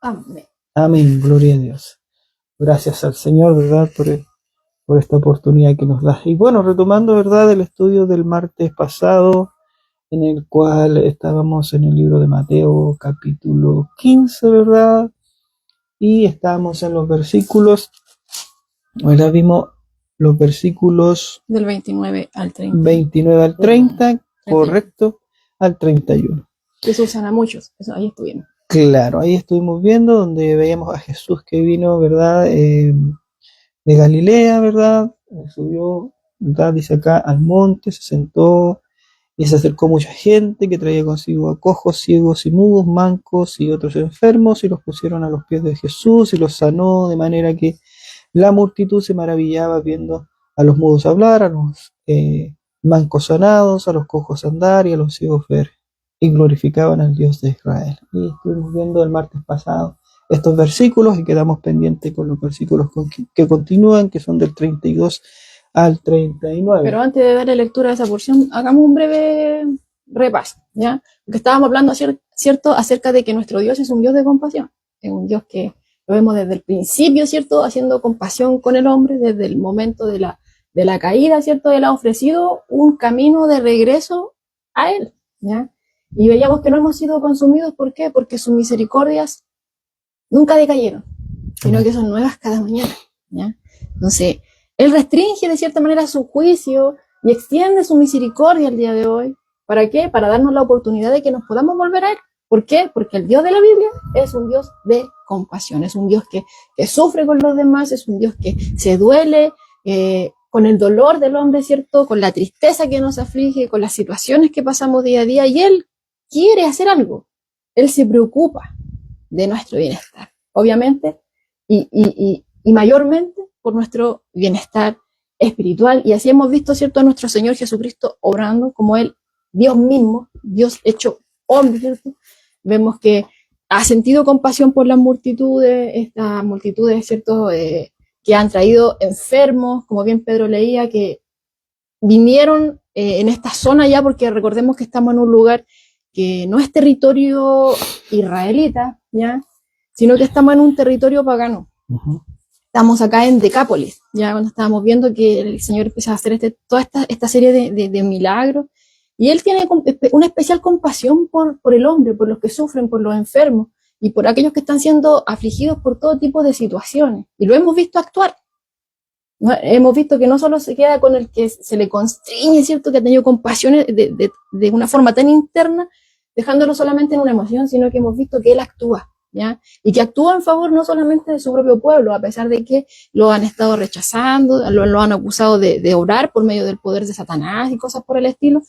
Amén. Amén, gloria a Dios. Gracias al Señor, ¿verdad? Por esta oportunidad que nos da. Y bueno, retomando, ¿verdad? El estudio del martes pasado, en el cual estábamos en el libro de Mateo, capítulo 15, ¿verdad? Y estábamos en los versículos, ahora vimos los versículos Del 29 al 30. 29 al 30, correcto, al 31. Jesús sana a muchos, eso, ahí estuvimos. Claro, ahí estuvimos viendo donde veíamos a Jesús que vino, ¿verdad? De Galilea, ¿verdad? Subió, ¿verdad? Dice acá, al monte, se sentó y se acercó mucha gente que traía consigo a cojos, ciegos y mudos, mancos y otros enfermos y los pusieron a los pies de Jesús y los sanó de manera que la multitud se maravillaba viendo a los mudos hablar, a los mancos sanados, a los cojos andar y a los ciegos ver y glorificaban al Dios de Israel. Y estuvimos viendo el martes pasado estos versículos y quedamos pendientes con los versículos que continúan, que son del 32 al 39. Pero antes de darle lectura a esa porción, hagamos un breve repaso, ¿ya? Porque estábamos hablando, ¿cierto?, acerca de que nuestro Dios es un Dios de compasión, es un Dios que lo vemos desde el principio, ¿cierto?, haciendo compasión con el hombre, desde el momento de la caída, ¿cierto?, Él ha ofrecido un camino de regreso a Él, ¿ya? Y veíamos que no hemos sido consumidos, ¿por qué? Porque sus misericordias nunca decayeron, sino que son nuevas cada mañana, ¿ya? Entonces, Él restringe de cierta manera su juicio y extiende su misericordia el día de hoy. ¿Para qué? Para darnos la oportunidad de que nos podamos volver a Él. ¿Por qué? Porque el Dios de la Biblia es un Dios de compasión, es un Dios que sufre con los demás, es un Dios que se duele con el dolor del hombre, ¿cierto? Con la tristeza que nos aflige, con las situaciones que pasamos día a día, y Él quiere hacer algo. Él se preocupa de nuestro bienestar, obviamente, y mayormente por nuestro bienestar espiritual. Y así hemos visto, ¿cierto?, a nuestro Señor Jesucristo obrando como Él, Dios mismo, Dios hecho hombre, ¿cierto? Vemos que ha sentido compasión por las multitudes, estas multitudes, ¿cierto?, que han traído enfermos, como bien Pedro leía, que vinieron en esta zona ya, porque recordemos que estamos en un lugar que no es territorio israelita, ¿ya?, sino que estamos en un territorio pagano. Uh-huh. Estamos acá en Decápolis, ya cuando estábamos viendo que el Señor empieza a hacer toda esta serie de milagros, y Él tiene una especial compasión por el hombre, por los que sufren, por los enfermos, y por aquellos que están siendo afligidos por todo tipo de situaciones, y lo hemos visto actuar. ¿No? Hemos visto que no solo se queda con el que se le constriñe, ¿cierto?, que ha tenido compasión de una forma tan interna, dejándolo solamente en una emoción, sino que hemos visto que Él actúa, ¿ya? Y que actúa en favor no solamente de su propio pueblo, a pesar de que lo han estado rechazando, lo han acusado de orar por medio del poder de Satanás y cosas por el estilo.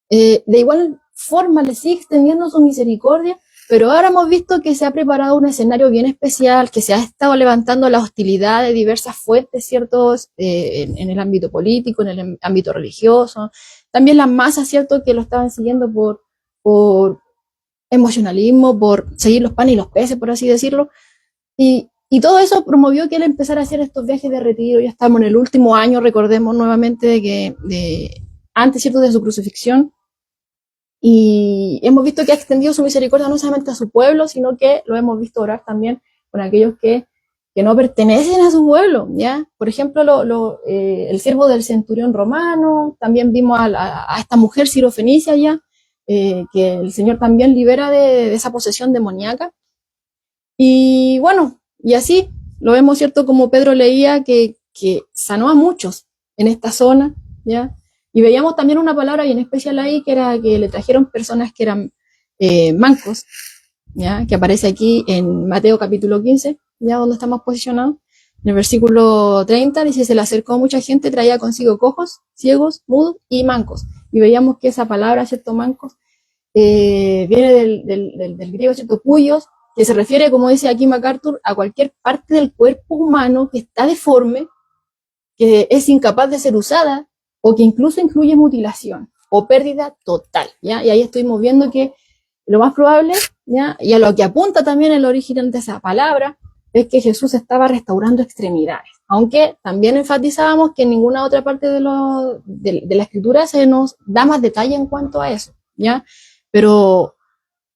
De igual forma le sigue extendiendo su misericordia, pero ahora hemos visto que se ha preparado un escenario bien especial, que se ha estado levantando la hostilidad de diversas fuentes, ¿ciertos?, en el ámbito político, en el ámbito religioso, también las masas, ¿cierto?, que lo estaban siguiendo por emocionalismo, por seguir los panes y los peces, por así decirlo, y todo eso promovió que Él empezara a hacer estos viajes de retiro. Ya estamos en el último año, recordemos nuevamente de antes, ¿cierto?, de su crucifixión, y hemos visto que ha extendido su misericordia no solamente a su pueblo, sino que lo hemos visto orar también con aquellos que no pertenecen a su pueblo, ¿ya? Por ejemplo, el siervo del centurión romano, también vimos a esta mujer sirofenicia ya, que el Señor también libera de esa posesión demoníaca. Y bueno, y así lo vemos, ¿cierto?, como Pedro leía que sanó a muchos en esta zona, ¿ya? Y veíamos también una palabra bien especial ahí, que era que le trajeron personas que eran mancos, ¿ya?, que aparece aquí en Mateo capítulo 15, ya donde estamos posicionados. En el versículo 30 dice: se le acercó mucha gente, traía consigo cojos, ciegos, mudos y mancos. Y veíamos que esa palabra, ¿cierto?, mancos, viene del griego, ¿cierto?, cuyos, que se refiere, como dice aquí MacArthur, a cualquier parte del cuerpo humano que está deforme, que es incapaz de ser usada, o que incluso incluye mutilación o pérdida total, ¿ya? Y ahí estuvimos viendo que lo más probable, ¿ya?, y a lo que apunta también el original de esa palabra, es que Jesús estaba restaurando extremidades, aunque también enfatizábamos que en ninguna otra parte de la Escritura se nos da más detalle en cuanto a eso, ¿ya? Pero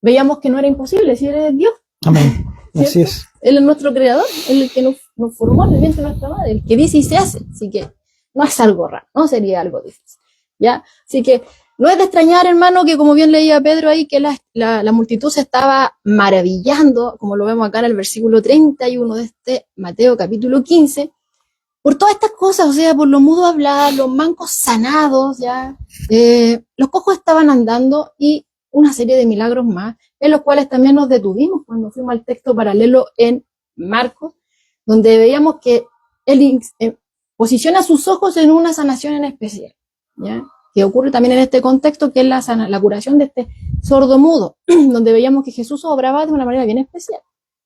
veíamos que no era imposible, si eres Dios. Amén. Así es. Él es nuestro creador, él es el que nos formó en el vientre de nuestra madre, el que dice y se hace. Así que no es algo raro, no sería algo difícil. ¿Ya? Así que no es de extrañar, hermano, que como bien leía Pedro ahí, que la multitud se estaba maravillando, como lo vemos acá en el versículo 31 de este Mateo capítulo 15, por todas estas cosas, o sea, por los mudos hablar, los mancos sanados, ya, los cojos estaban andando y una serie de milagros más, en los cuales también nos detuvimos cuando fuimos al texto paralelo en Marcos, donde veíamos que él posiciona sus ojos en una sanación en especial, ¿ya? Que ocurre también en este contexto, que es la curación de este sordo mudo, donde veíamos que Jesús obraba de una manera bien especial,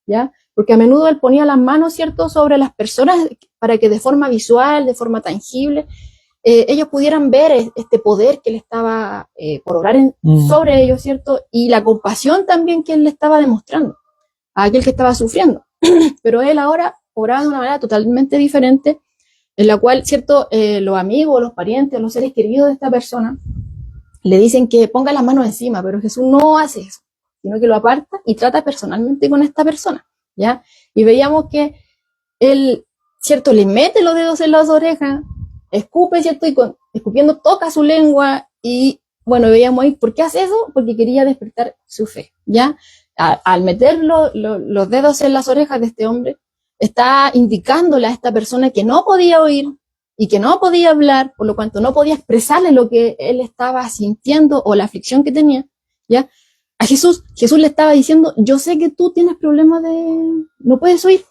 ¿ya? Porque a menudo él ponía las manos, ¿cierto?, sobre las personas para que de forma visual, de forma tangible, ellos pudieran ver este poder que él estaba por obrar sobre ellos, ¿cierto? Y la compasión también que él le estaba demostrando a aquel que estaba sufriendo. Pero él ahora obraba de una manera totalmente diferente, en la cual, ¿cierto?, los amigos, los parientes, los seres queridos de esta persona le dicen que ponga las manos encima, pero Jesús no hace eso, sino que lo aparta y trata personalmente con esta persona, ¿ya? Y veíamos que él, ¿cierto?, le mete los dedos en las orejas, escupe, ¿cierto?, y escupiendo toca su lengua, y bueno, veíamos ahí, ¿por qué hace eso? Porque quería despertar su fe, ¿ya? Al meter los dedos en las orejas de este hombre, está indicándole a esta persona que no podía oír y que no podía hablar, por lo cuanto no podía expresarle lo que él estaba sintiendo o la aflicción que tenía, ¿ya? A Jesús le estaba diciendo, yo sé que tú tienes problemas no puedes oír.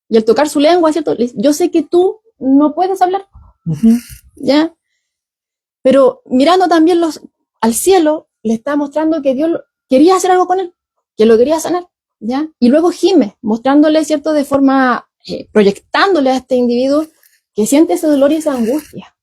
Y al tocar su lengua, ¿cierto?, yo sé que tú no puedes hablar, ¿ya? Pero mirando también al cielo, le está mostrando que Dios quería hacer algo con él, que lo quería sanar, ¿ya? Y luego gime, mostrándole, ¿cierto?, de forma, proyectándole a este individuo que siente ese dolor y esa angustia,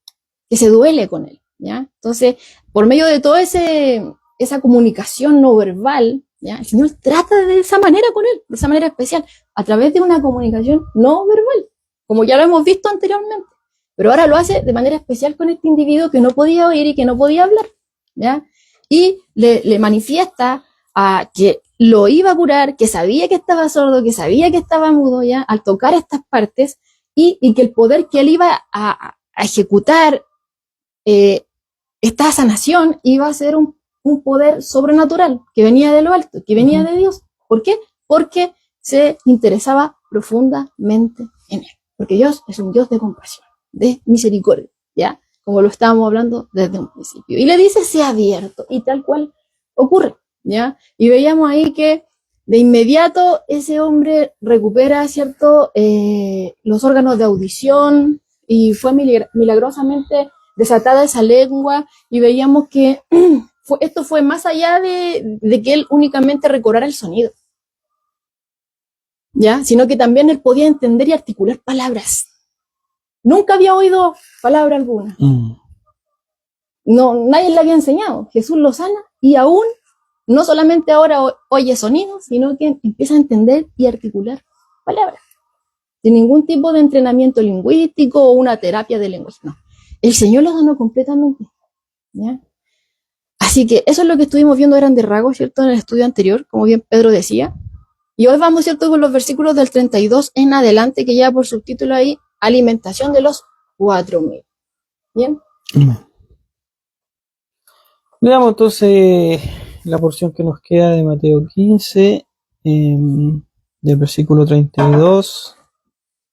que se duele con él, ¿ya? Entonces, por medio de toda esa comunicación no verbal, ¿ya?, el Señor trata de esa manera con él, de esa manera especial, a través de una comunicación no verbal, como ya lo hemos visto anteriormente. Pero ahora lo hace de manera especial con este individuo que no podía oír y que no podía hablar, ¿ya? Y le manifiesta que lo iba a curar, que sabía que estaba sordo, que sabía que estaba mudo, ¿ya?, al tocar estas partes, y que el poder que él iba a ejecutar, esta sanación, iba a ser un poder sobrenatural, que venía de lo alto, que venía de Dios. ¿Por qué? Porque se interesaba profundamente en él. Porque Dios es un Dios de compasión, de misericordia, ¿ya? Como lo estábamos hablando desde un principio. Y le dice, sea abierto, y tal cual ocurre, ¿ya? Y veíamos ahí que de inmediato ese hombre recupera, ¿cierto?, los órganos de audición, y fue milagrosamente desatada esa lengua, y veíamos que esto fue más allá de que él únicamente recobrara el sonido, ¿ya?, sino que también él podía entender y articular palabras. Nunca había oído palabra alguna. No, nadie le había enseñado. Jesús lo sana y aún no solamente ahora oye sonidos, sino que empieza a entender y articular palabras, sin ningún tipo de entrenamiento lingüístico o una terapia de lenguaje. No, el Señor lo sanó completamente, ¿ya? Así que eso es lo que estuvimos viendo a grandes rasgos, ¿cierto?, en el estudio anterior, como bien Pedro decía. Y hoy vamos, ¿cierto?, con los versículos del 32 en adelante, que lleva por subtítulo ahí, alimentación de los 4.000. ¿Bien? Veamos entonces la porción que nos queda de Mateo 15, del versículo 32.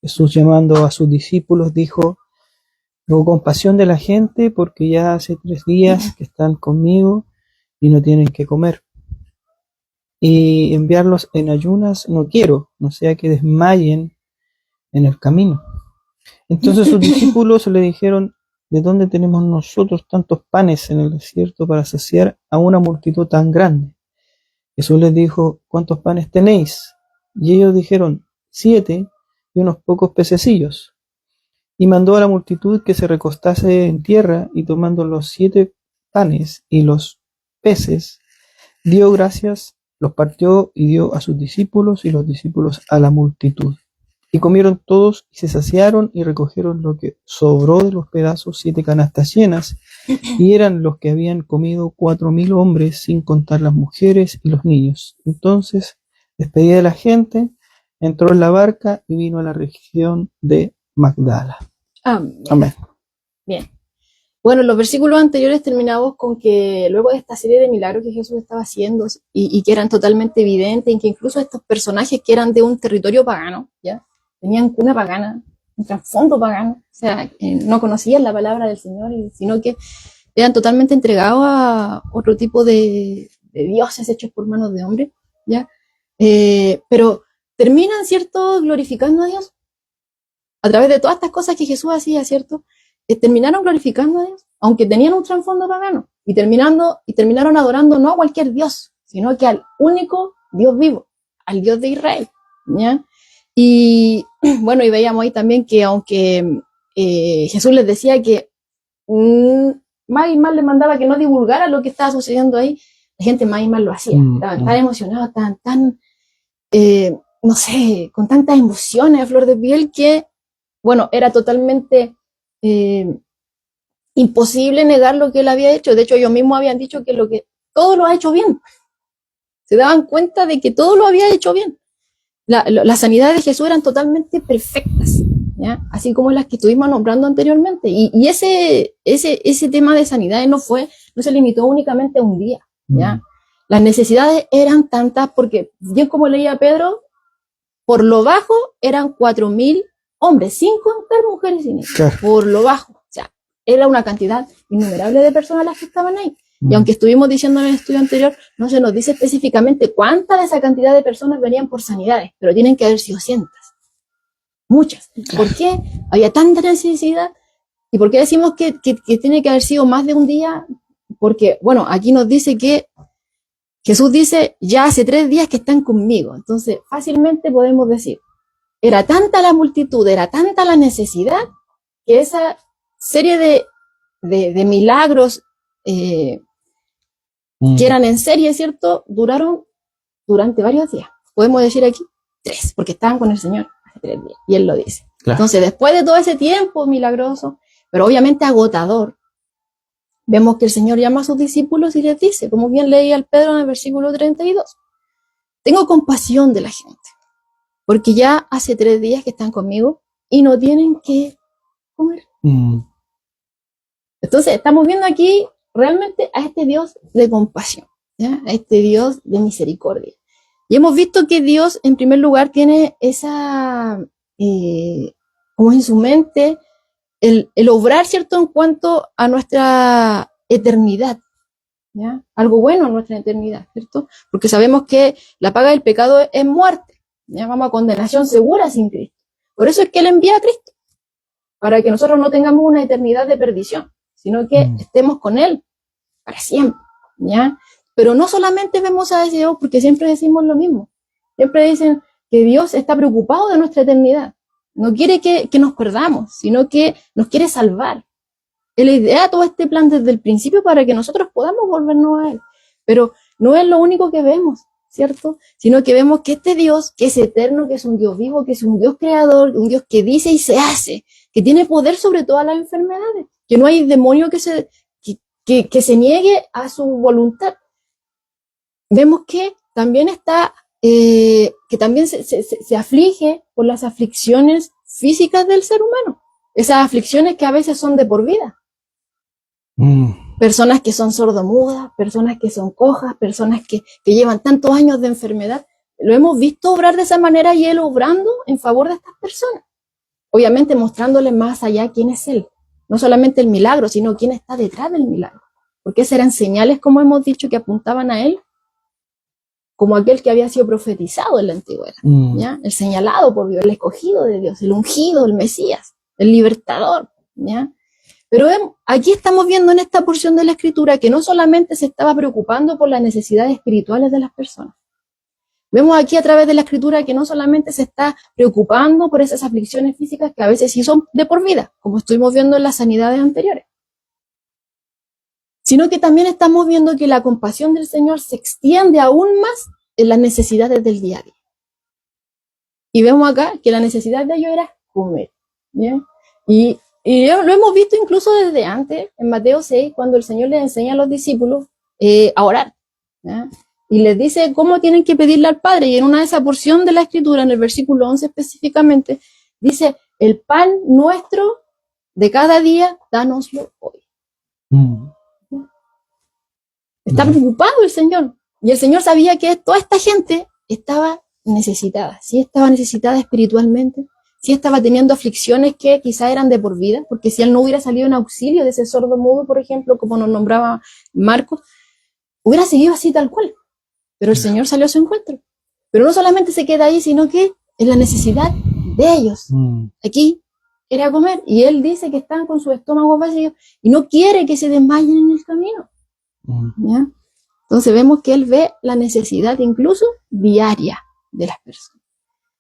Jesús, llamando a sus discípulos, dijo: tengo compasión de la gente, porque ya hace 3 días que están conmigo y no tienen que comer. Y enviarlos en ayunas no quiero, no sea que desmayen en el camino. Entonces sus discípulos le dijeron: ¿de dónde tenemos nosotros tantos panes en el desierto para saciar a una multitud tan grande? Jesús les dijo: ¿cuántos panes tenéis? Y ellos dijeron: 7, y unos pocos pececillos. Y mandó a la multitud que se recostase en tierra, y tomando los 7 panes y los peces, dio gracias, los partió y dio a sus discípulos, y los discípulos a la multitud. Y comieron todos y se saciaron, y recogieron lo que sobró de los pedazos, 7 canastas llenas, y eran los que habían comido 4.000 hombres, sin contar las mujeres y los niños. Entonces despedida de la gente, entró en la barca y vino a la región de Magdala. Amén. Amén. Bien. Bueno, los versículos anteriores terminamos con que luego de esta serie de milagros que Jesús estaba haciendo y que eran totalmente evidentes, en que incluso estos personajes que eran de un territorio pagano, ¿ya? Tenían cuna pagana, un trasfondo pagano, o sea, no conocían la palabra del Señor, sino que eran totalmente entregados a otro tipo de dioses hechos por manos de hombres, ¿ya? Pero terminan, ¿cierto?, glorificando a Dios a través de todas estas cosas que Jesús hacía, ¿cierto? Terminaron glorificando a Dios, aunque tenían un trasfondo pagano, y terminaron adorando no a cualquier Dios, sino que al único Dios vivo, al Dios de Israel, ¿ya? Y bueno, y veíamos ahí también que aunque Jesús les decía que más y más les mandaba que no divulgara lo que estaba sucediendo ahí, la gente más y más lo hacía, estaban tan emocionados, tan no sé, con tantas emociones a flor de piel que, bueno, era totalmente imposible negar lo que él había hecho. De hecho, ellos mismos habían dicho que todo lo ha hecho bien. Se daban cuenta de que todo lo había hecho bien. Las sanidades de Jesús eran totalmente perfectas, ¿ya? Así como las que estuvimos nombrando anteriormente. Y ese tema de sanidades no se limitó únicamente a un día, ¿ya? Las necesidades eran tantas porque, bien como leía Pedro, por lo bajo eran 4.000 hombres, sin contar mujeres y niños, claro. Por lo bajo. O sea, era una cantidad innumerable de personas las que estaban ahí. Y aunque estuvimos diciendo en el estudio anterior, no se nos dice específicamente cuánta de esa cantidad de personas venían por sanidades, pero tienen que haber sido cientos. Muchas. Claro. ¿Por qué había tanta necesidad? ¿Y por qué decimos que tiene que haber sido más de un día? Porque, bueno, aquí nos dice que Jesús dice, ya hace 3 días que están conmigo. Entonces, fácilmente podemos decir, era tanta la multitud, era tanta la necesidad, que esa serie de milagros que eran en serie, ¿cierto?, duraron durante varios días. Podemos decir aquí 3, porque estaban con el Señor hace 3 días, y Él lo dice. Claro. Entonces, después de todo ese tiempo milagroso, pero obviamente agotador, vemos que el Señor llama a sus discípulos y les dice, como bien leía el Pedro en el versículo 32, tengo compasión de la gente, porque ya hace 3 días que están conmigo y no tienen que comer. Entonces, estamos viendo aquí realmente a este Dios de compasión, ¿ya? A este Dios de misericordia. Y hemos visto que Dios, en primer lugar, tiene esa, como en su mente, el obrar, ¿cierto?, en cuanto a nuestra eternidad, ¿ya? Algo bueno en nuestra eternidad, ¿cierto? Porque sabemos que la paga del pecado es muerte, ¿ya? Vamos a condenación segura sin Cristo. Por eso es que Él envía a Cristo, para que nosotros no tengamos una eternidad de perdición, sino que estemos con Él para siempre, ¿ya? Pero no solamente vemos a ese Dios, porque siempre decimos lo mismo. Siempre dicen que Dios está preocupado de nuestra eternidad. No quiere que nos perdamos, sino que nos quiere salvar. Él idea todo este plan desde el principio para que nosotros podamos volvernos a Él. Pero no es lo único que vemos, ¿cierto? Sino que vemos que este Dios, que es eterno, que es un Dios vivo, que es un Dios creador, un Dios que dice y se hace, que tiene poder sobre todas las enfermedades, que no hay demonio que se niegue a su voluntad. Vemos que también está, que también se aflige por las aflicciones físicas del ser humano. Esas aflicciones que a veces son de por vida. Personas que son sordomudas, personas que son cojas, personas que llevan tantos años de enfermedad. Lo hemos visto obrar de esa manera y Él obrando en favor de estas personas. Obviamente mostrándoles más allá quién es Él. No solamente el milagro, sino quién está detrás del milagro. Porque esas eran señales, como hemos dicho, que apuntaban a Él como aquel que había sido profetizado en la antigüedad, ¿ya? El señalado por Dios, el escogido de Dios, el ungido, el Mesías, el libertador, ¿ya? Pero aquí estamos viendo en esta porción de la Escritura que no solamente se estaba preocupando por las necesidades espirituales de las personas. Vemos aquí a través de la Escritura que no solamente se está preocupando por esas aflicciones físicas que a veces sí son de por vida, como estuvimos viendo en las sanidades anteriores, sino que también estamos viendo que la compasión del Señor se extiende aún más en las necesidades del día a día. Y vemos acá que la necesidad de ellos era comer, ¿ya? Y lo hemos visto incluso desde antes, en Mateo 6, cuando el Señor les enseña a los discípulos a orar, ¿ya? y les dice cómo tienen que pedirle al Padre. Y en una de esas porciones de la Escritura, en el versículo 11 específicamente, dice, el pan nuestro de cada día, dánoslo hoy. Está preocupado el Señor. Y el Señor sabía que toda esta gente estaba necesitada. Sí estaba necesitada espiritualmente. Sí estaba teniendo aflicciones que quizá eran de por vida. Porque si él no hubiera salido en auxilio de ese sordo mudo, por ejemplo, como nos nombraba Marcos, hubiera seguido así tal cual. Pero el Señor salió a su encuentro. Pero no solamente se queda ahí, sino que en la necesidad de ellos. Aquí era comer. Y él dice que están con su estómago vacío y no quiere que se desmayen en el camino. ¿Ya? Entonces vemos que él ve la necesidad incluso diaria de las personas.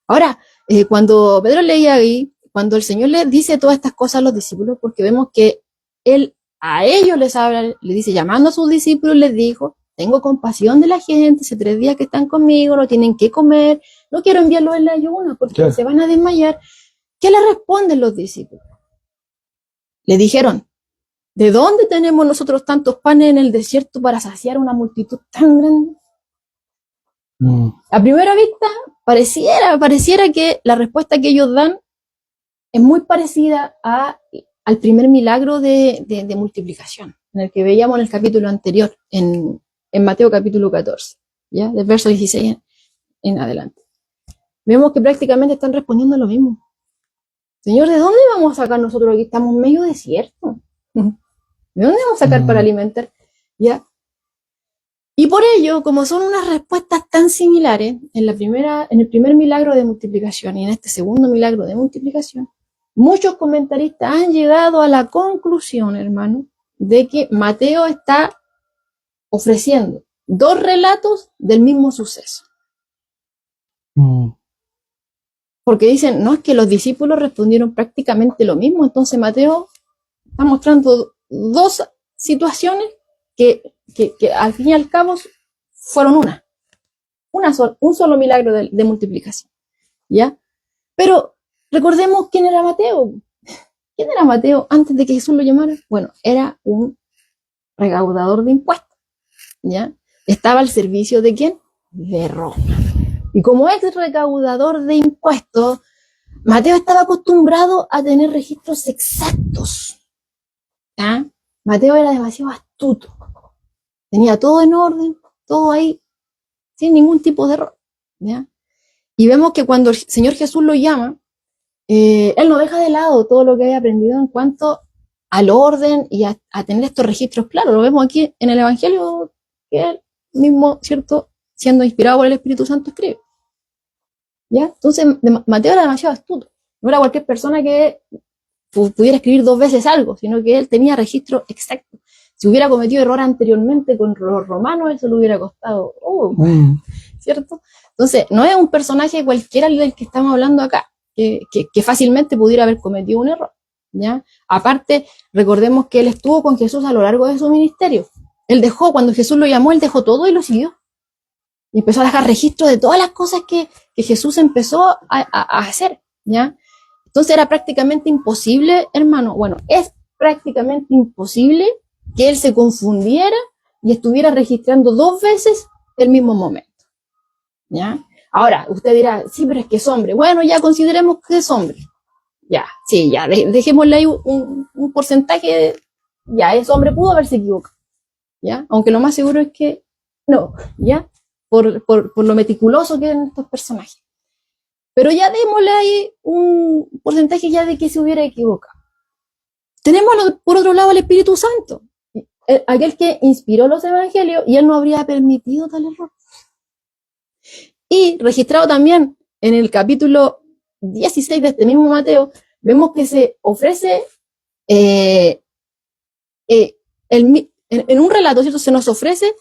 Ahora, cuando Pedro leía ahí, cuando el Señor le dice todas estas cosas a los discípulos, porque vemos que él a ellos les habla, le dice, llamando a sus discípulos, les dijo, tengo compasión de la gente, hace 3 días que están conmigo, no tienen que comer, no quiero enviarlos en la ayuno porque se van a desmayar. ¿Qué le responden los discípulos? Le dijeron, ¿de dónde tenemos nosotros tantos panes en el desierto para saciar una multitud tan grande? A primera vista, pareciera que la respuesta que ellos dan es muy parecida al primer milagro de multiplicación, en el que veíamos en el capítulo anterior, en Mateo capítulo 14, ¿ya? Del verso 16 en adelante. Vemos que prácticamente están respondiendo lo mismo. Señor, ¿de dónde vamos a sacar nosotros aquí? Estamos medio desierto. ¿De dónde vamos a sacar para alimentar? ¿Ya? Y por ello, como son unas respuestas tan similares, en el primer milagro de multiplicación y en este segundo milagro de multiplicación, muchos comentaristas han llegado a la conclusión, hermano, de que Mateo está ofreciendo 2 relatos del mismo suceso. Porque dicen, no, es que los discípulos respondieron prácticamente lo mismo, entonces Mateo está mostrando 2 situaciones que al fin y al cabo fueron un solo milagro de multiplicación, ¿ya? Pero recordemos quién era Mateo. ¿Quién era Mateo antes de que Jesús lo llamara? Bueno, era un recaudador de impuestos, ¿ya? Estaba al servicio ¿de quién? De Roma. Y como ex recaudador de impuestos, Mateo estaba acostumbrado a tener registros exactos, ¿ya? Mateo era demasiado astuto. Tenía todo en orden, todo ahí, sin ningún tipo de error, ¿ya? Y vemos que cuando el Señor Jesús lo llama, él no deja de lado todo lo que había aprendido en cuanto al orden y a tener estos registros claros. Lo vemos aquí en el Evangelio, que él mismo, ¿cierto?, siendo inspirado por el Espíritu Santo, escribe. ¿Ya? Entonces, Mateo era demasiado astuto. No era cualquier persona que pudiera escribir 2 veces algo, sino que él tenía registro exacto. Si hubiera cometido error anteriormente con los romanos, eso le hubiera costado, ¿cierto? Entonces, no es un personaje cualquiera del que estamos hablando acá, que fácilmente pudiera haber cometido un error, ¿ya? Aparte, recordemos que él estuvo con Jesús a lo largo de su ministerio. Cuando Jesús lo llamó, él dejó todo y lo siguió. Y empezó a dejar registro de todas las cosas que Jesús empezó a hacer, ¿ya? Entonces era prácticamente imposible, hermano, es prácticamente imposible que él se confundiera y estuviera registrando 2 veces el mismo momento, ¿ya? Ahora, usted dirá, sí, pero es que es hombre. Bueno, ya consideremos que es hombre. Ya, sí, ya, dejémosle ahí un porcentaje, ya, es hombre, pudo haberse equivocado, ¿ya? Aunque lo más seguro es que no, ¿ya? Por lo meticuloso que eran estos personajes. Pero ya démosle ahí un porcentaje ya de que se hubiera equivocado. Tenemos por otro lado al Espíritu Santo, aquel que inspiró los evangelios, y él no habría permitido tal error. Y registrado también en el capítulo 16 de este mismo Mateo, vemos que se ofrece en un relato, ¿cierto? Se nos ofrece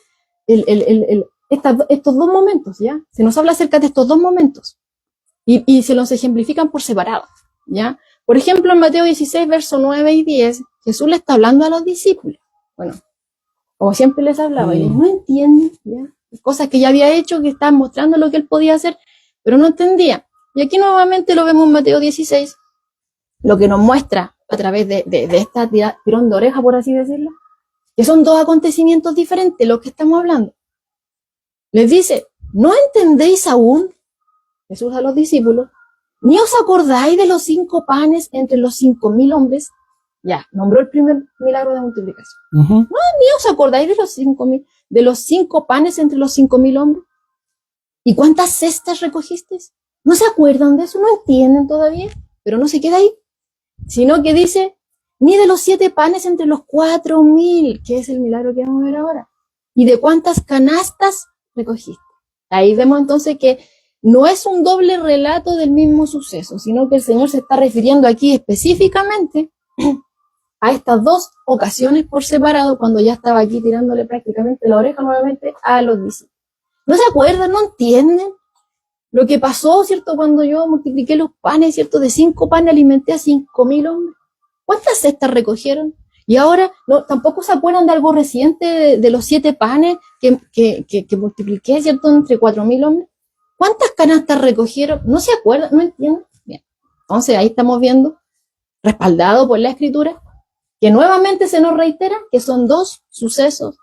estos 2 momentos, ¿ya? Se nos habla acerca de estos 2 momentos y se los ejemplifican por separado, ¿ya? Por ejemplo, en Mateo 16, versos 9 y 10, Jesús le está hablando a los discípulos. Bueno, como siempre les hablaba, y ellos no entienden, ¿ya? Cosas que ya había hecho, que estaban mostrando lo que él podía hacer, pero no entendían. Y aquí nuevamente lo vemos en Mateo 16, lo que nos muestra a través de esta tirón de oreja, por así decirlo, que son 2 acontecimientos diferentes los que estamos hablando. les dice, ¿no entendéis aún, Jesús a los discípulos, ni os acordáis de los 5 panes entre los 5.000 hombres? Ya, nombró el primer milagro de multiplicación. Ujú. ¿Ni os acordáis de los 5 panes entre los 5.000 hombres? ¿Y cuántas cestas recogisteis? ¿No se acuerdan de eso? ¿No entienden todavía? Pero no se queda ahí, sino que dice, ni de los 7 panes entre los 4.000, que es el milagro que vamos a ver ahora. ¿Y de cuántas canastas recogiste? Ahí vemos entonces que no es un doble relato del mismo suceso, sino que el Señor se está refiriendo aquí específicamente a estas 2 ocasiones por separado, cuando ya estaba aquí tirándole prácticamente la oreja nuevamente a los discípulos. ¿No se acuerdan? ¿No entienden lo que pasó, cierto? Cuando yo multipliqué los panes, cierto, de 5 panes alimenté a 5.000 hombres. ¿Cuántas cestas recogieron? Y ahora no, tampoco se acuerdan de algo reciente de los 7 panes que multipliqué, cierto, entre 4.000 hombres. ¿Cuántas canastas recogieron? ¿No se acuerdan? ¿No entienden? Bien. Entonces ahí estamos viendo, respaldado por la Escritura, que nuevamente se nos reitera que son 2 sucesos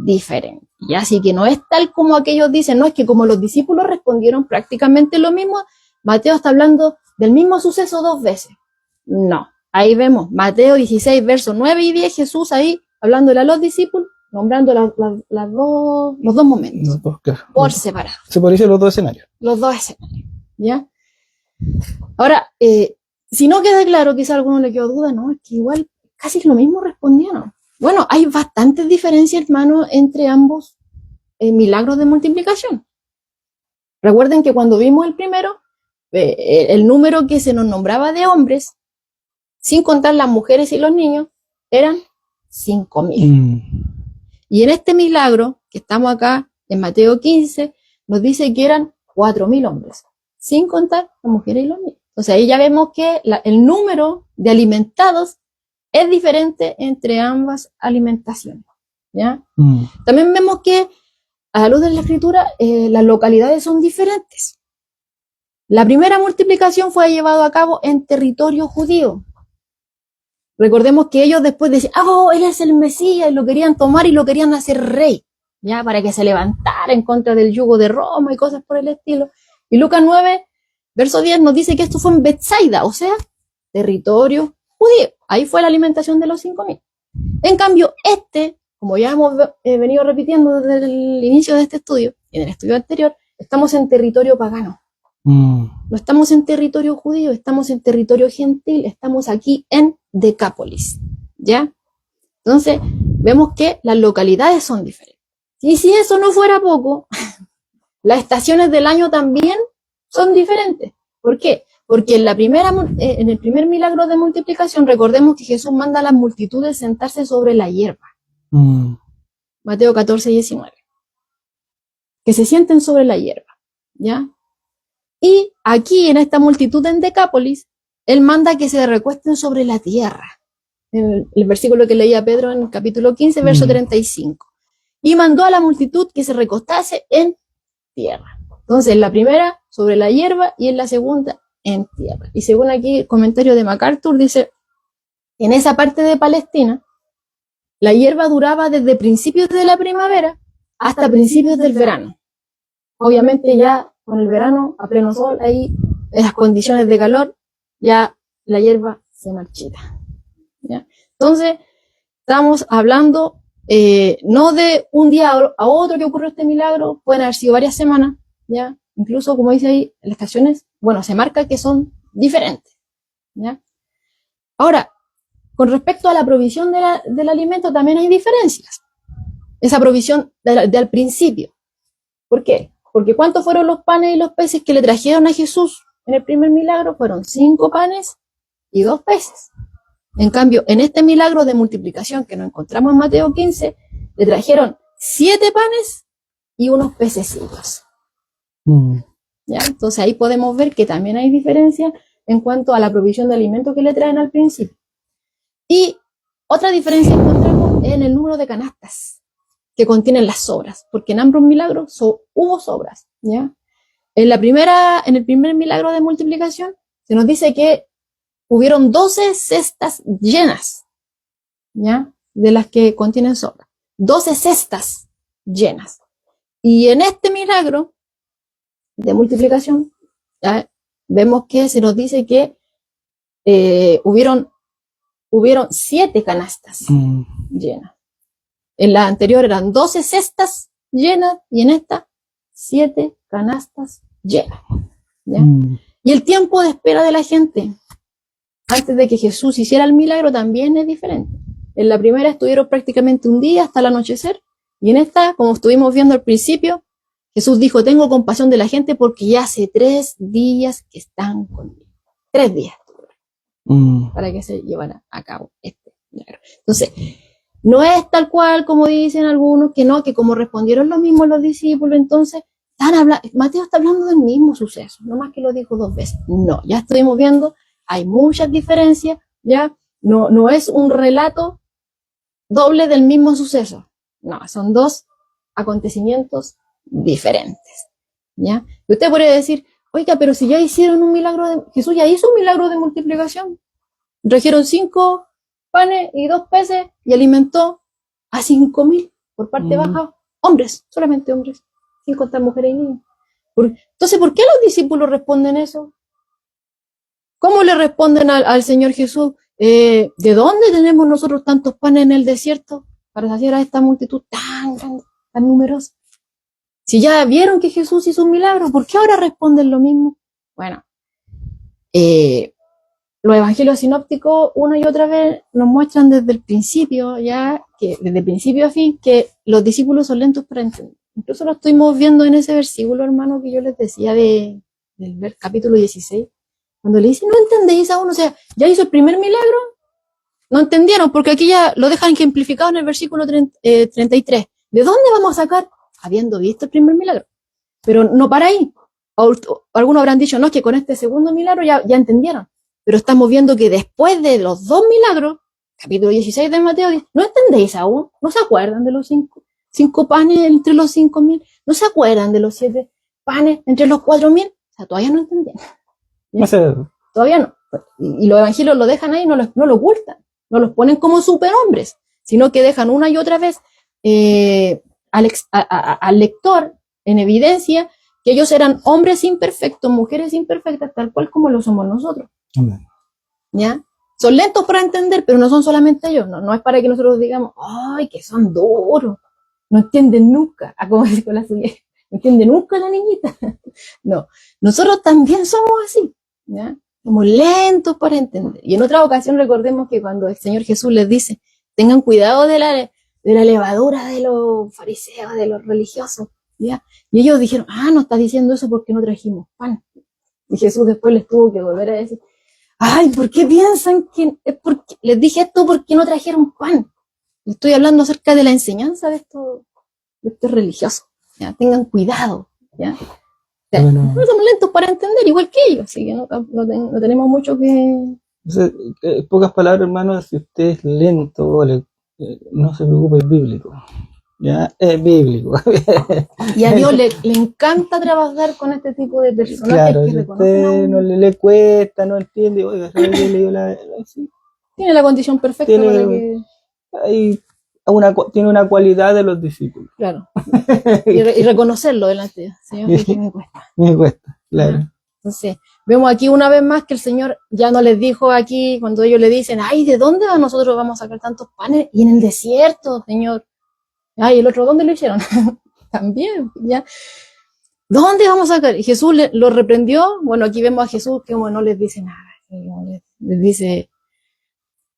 diferentes. Y así que no es tal como aquellos dicen, no es que como los discípulos respondieron prácticamente lo mismo, Mateo está hablando del mismo suceso 2 veces. No, ahí vemos Mateo 16, versos 9 y 10, Jesús ahí hablándole a los discípulos, nombrando los dos momentos, Los dos, claro. por separado. Se parecen los dos escenarios. Los 2 escenarios, ¿ya? Ahora, si no queda claro, quizá a alguno le quedó duda, no, es que igual casi lo mismo respondieron. Bueno, hay bastantes diferencias, hermano, entre ambos milagros de multiplicación. Recuerden que cuando vimos el primero, el número que se nos nombraba de hombres, sin contar las mujeres y los niños, eran 5.000. Y en este milagro, que estamos acá en Mateo 15, nos dice que eran 4.000 hombres, sin contar las mujeres y los niños. Entonces ahí ya vemos que el número de alimentados es diferente entre ambas alimentaciones, ¿ya? También vemos que, a la luz de la Escritura, las localidades son diferentes. La primera multiplicación fue llevada a cabo en territorio judío. Recordemos que ellos después decían, oh, él es el Mesías, y lo querían tomar y lo querían hacer rey, ya, para que se levantara en contra del yugo de Roma y cosas por el estilo. Y Lucas 9, verso 10 nos dice que esto fue en Betsaida, o sea, territorio judío. Ahí fue la alimentación de los 5.000. En cambio, como ya hemos venido repitiendo desde el inicio de este estudio, en el estudio anterior, estamos en territorio pagano. No estamos en territorio judío, estamos en territorio gentil, estamos aquí en Decápolis, ¿ya? Entonces, vemos que las localidades son diferentes. Y si eso no fuera poco, las estaciones del año también son diferentes. ¿Por qué? Porque en el primer milagro de multiplicación, recordemos que Jesús manda a las multitudes sentarse sobre la hierba. Mateo 14, 19. Que se sienten sobre la hierba, ¿ya? Y aquí, en esta multitud en Decápolis, Él manda que se recuesten sobre la tierra. En el versículo que leía Pedro en el capítulo 15, verso 35. Y mandó a la multitud que se recostase en tierra. Entonces, en la primera, sobre la hierba, y en la segunda, en tierra. Y según aquí el comentario de MacArthur, dice, en esa parte de Palestina, la hierba duraba desde principios de la primavera hasta principios del verano. Obviamente ya con el verano a pleno sol, ahí en las condiciones de calor, ya la hierba se marchita, ¿ya? Entonces, estamos hablando no de un día a otro que ocurrió este milagro, pueden haber sido varias semanas, ¿ya? Incluso, como dice ahí, las estaciones, bueno, se marca que son diferentes, ¿ya? Ahora, con respecto a la provisión del alimento, también hay diferencias. Esa provisión al principio. ¿Por qué? Porque ¿cuántos fueron los panes y los peces que le trajeron a Jesús en el primer milagro? Fueron 5 panes y 2 peces. En cambio, en este milagro de multiplicación que nos encontramos en Mateo 15, le trajeron 7 panes y unos pececitos. ¿Ya? Entonces ahí podemos ver que también hay diferencia en cuanto a la provisión de alimentos que le traen al principio. Y otra diferencia encontramos en el número de canastas que contienen las sobras, porque en ambos milagros hubo sobras, ¿ya? En el primer milagro de multiplicación se nos dice que hubieron 12 cestas llenas, ¿ya? De las que contienen sobras. 12 cestas llenas. Y en este milagro de multiplicación, ¿ya? Vemos que se nos dice que hubieron 7 canastas llenas. En la anterior eran 12 cestas llenas y en esta 7 canastas llenas. ¿Ya? Y el tiempo de espera de la gente antes de que Jesús hiciera el milagro también es diferente. En la primera estuvieron prácticamente un día hasta el anochecer, y en esta, como estuvimos viendo al principio, Jesús dijo: tengo compasión de la gente porque ya hace 3 días que están conmigo. 3 días para que se llevara a cabo este milagro. Entonces, no es tal cual como dicen algunos, que no, que como respondieron lo mismo los discípulos, entonces Mateo está hablando del mismo suceso, no más que lo dijo 2 veces. No, ya estuvimos viendo, hay muchas diferencias, ya no es un relato doble del mismo suceso. No, son 2 acontecimientos diferentes, ¿ya? Y usted podría decir: oiga, pero si ya hicieron un milagro, Jesús ya hizo un milagro de multiplicación. Trajeron 5 panes y 2 peces y alimentó a 5.000 por parte baja, hombres, solamente hombres, sin contar mujeres y niños. Entonces, ¿por qué los discípulos responden eso? ¿Cómo le responden al Señor Jesús? ¿De dónde tenemos nosotros tantos panes en el desierto para saciar a esta multitud tan grande, tan numerosa? Si ya vieron que Jesús hizo un milagro, ¿por qué ahora responden lo mismo? Bueno, los evangelios sinópticos una y otra vez nos muestran desde el principio, ya que desde principio a fin, que los discípulos son lentos para entender. Incluso lo estuvimos viendo en ese versículo, hermano, que yo les decía del capítulo 16, cuando le dice: no entendéis aún, o sea, ya hizo el primer milagro, no entendieron, porque aquí ya lo dejan ejemplificado en el versículo 33. ¿De dónde vamos a sacar? Habiendo visto el primer milagro. Pero no para ahí. Algunos habrán dicho: no, es que con este segundo milagro ya entendieron. Pero estamos viendo que después de los 2 milagros, capítulo 16 de Mateo, ¿no entendéis aún? ¿No se acuerdan de los 5 panes entre los 5.000? ¿No se acuerdan de los 7 panes entre los 4.000? O sea, todavía no entendían. Todavía no. Y los evangelios lo dejan ahí, no lo ocultan, no los ponen como superhombres, sino que dejan una y otra vez al lector en evidencia que ellos eran hombres imperfectos, mujeres imperfectas, tal cual como lo somos nosotros. ¿Ya? Son lentos para entender, pero no son solamente ellos, no es para que nosotros digamos: ay, que son duros, no entienden nunca, como dice con la suya, no entiende nunca la niñita. No, nosotros también somos así, ¿ya? Somos lentos para entender. Y en otra ocasión recordemos que cuando el Señor Jesús les dice: tengan cuidado de la levadura de los fariseos, de los religiosos, ¿ya? Y ellos dijeron: no está diciendo eso porque no trajimos pan. Y Jesús después les tuvo que volver a decir: ay, ¿por qué piensan que es porque les dije esto porque no trajeron pan? Estoy hablando acerca de la enseñanza de estos religiosos, ¿ya? Tengan cuidado, ¿ya? O sea, no somos lentos para entender, igual que ellos, así que no tenemos mucho que... Entonces, pocas palabras, hermano, si usted es lento, no se preocupe, es bíblico. Ya, es bíblico. Y a Dios le encanta trabajar con este tipo de personajes. Claro, que si usted no le cuesta, no entiende, oiga, ¿sabe qué leyó sí. Tiene la condición perfecta para que... tiene una cualidad de los discípulos. Claro. Y reconocerlo delante de Dios. Señor, que me cuesta. Me cuesta, claro. Entonces, vemos aquí una vez más que el Señor ya no les dijo aquí, cuando ellos le dicen: ay, ¿de dónde nosotros vamos a sacar tantos panes? Y en el desierto, Señor. Ay, el otro, ¿dónde lo hicieron? También, ya. ¿Dónde vamos a sacar? Y Jesús lo reprendió. Bueno, aquí vemos a Jesús que como no les dice nada. Les dice: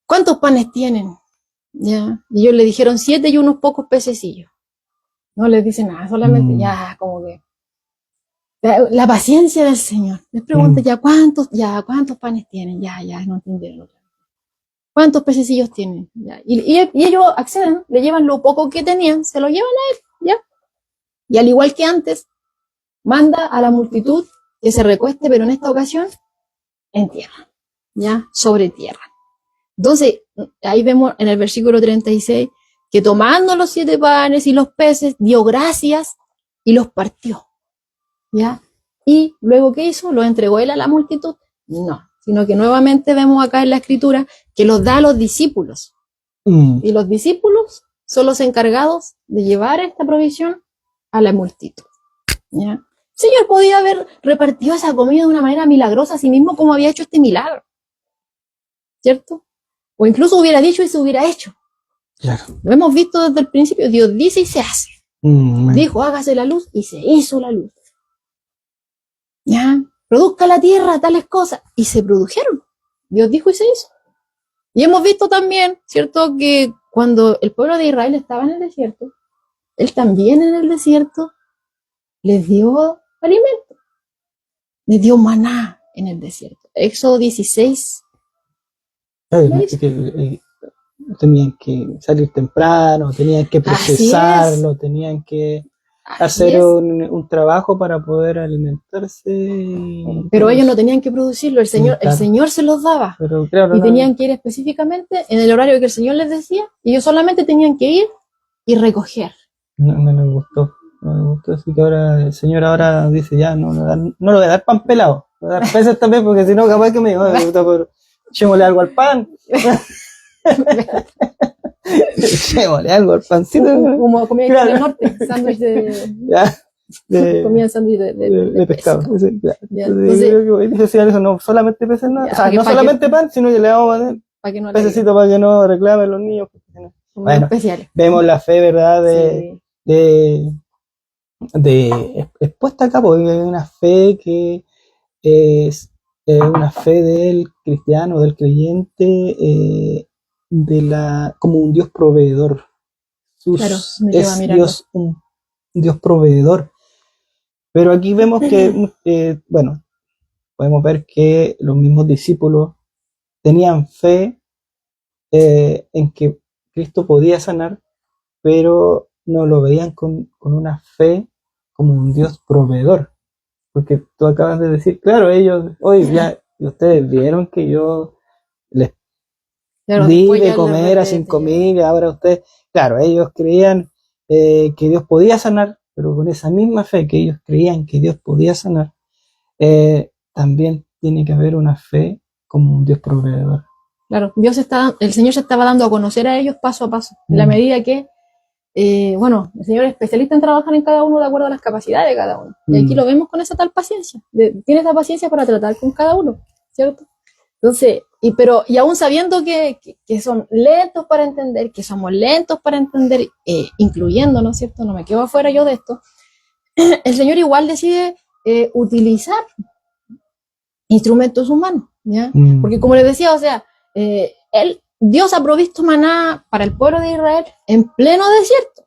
¿cuántos panes tienen? Ya. Y ellos le dijeron 7 y unos pocos pececillos. No les dice nada, solamente ya como que la paciencia del Señor. Les pregunta: ¿cuántos panes tienen? Ya, no entendieron. ¿Cuántos pececillos tienen? Ya. Y ellos acceden, le llevan lo poco que tenían, se lo llevan a él, ¿ya? Y al igual que antes, manda a la multitud que se recueste, pero en esta ocasión, en tierra, ¿ya? Sobre tierra. Entonces, ahí vemos en el versículo 36, que tomando los 7 panes y los peces, dio gracias y los partió, ¿ya? Y luego, ¿qué hizo? ¿Lo entregó él a la multitud? No, sino que nuevamente vemos acá en la escritura que los da a los discípulos. Y los discípulos son los encargados de llevar esta provisión a la multitud. ¿Ya? El Señor podía haber repartido esa comida de una manera milagrosa, así mismo como había hecho este milagro, ¿cierto? O incluso hubiera dicho y se hubiera hecho. Claro. Lo hemos visto desde el principio, Dios dice y se hace. Dijo, hágase la luz, y se hizo la luz. ¿Ya? Produzca la tierra tales cosas, y se produjeron. Dios dijo y se hizo. Y hemos visto también, ¿cierto?, que cuando el pueblo de Israel estaba en el desierto, Él también en el desierto les dio alimento, les dio maná en el desierto. Éxodo 16. Tenían que salir temprano, tenían que procesarlo, tenían que hacer un trabajo para poder alimentarse. Pero ellos no tenían que producirlo, el Señor se los daba. Pero, claro, y tenían que ir específicamente en el horario que el Señor les decía, y ellos solamente tenían que ir y recoger. No me gustó, así que ahora el Señor ahora dice, ya, no le voy a dar pan pelado, le voy a dar peces también, porque si no, capaz que me digo, echémosle algo al pan. Echémosle algo al pancito. Como comía en el norte, sándwich comían sándwich de pescado. Entonces, creo que dice eso, no solamente peces, no, o sea, no solamente pan, sino que le vamos a poner pececito para que no reclamen los niños. Bueno, vemos la fe, ¿verdad? Expuesta acá, porque hay una fe que es una fe del cristiano, del creyente, como un Dios proveedor. Es Dios, un Dios proveedor. Pero aquí vemos que, bueno, podemos ver que los mismos discípulos tenían fe en que Cristo podía sanar, pero no lo veían con una fe como un Dios proveedor. Porque tú acabas de decir, claro, ellos, hoy ya, ustedes vieron que yo les di de comer a 5.000, ahora ustedes, claro, ellos creían que Dios podía sanar, pero con esa misma fe que ellos creían que Dios podía sanar, también tiene que haber una fe como un Dios proveedor. Claro, el Señor se estaba dando a conocer a ellos paso a paso, en la medida que, el Señor es especialista en trabajar en cada uno de acuerdo a las capacidades de cada uno. Y aquí lo vemos con esa tal paciencia. Tiene esa paciencia para tratar con cada uno, ¿cierto? Entonces, y aún sabiendo que son lentos para entender, que somos lentos para entender, incluyéndonos, ¿cierto? No me quedo afuera yo de esto. El Señor igual decide utilizar instrumentos humanos, ¿ya? Porque como les decía, o sea, Dios ha provisto maná para el pueblo de Israel en pleno desierto.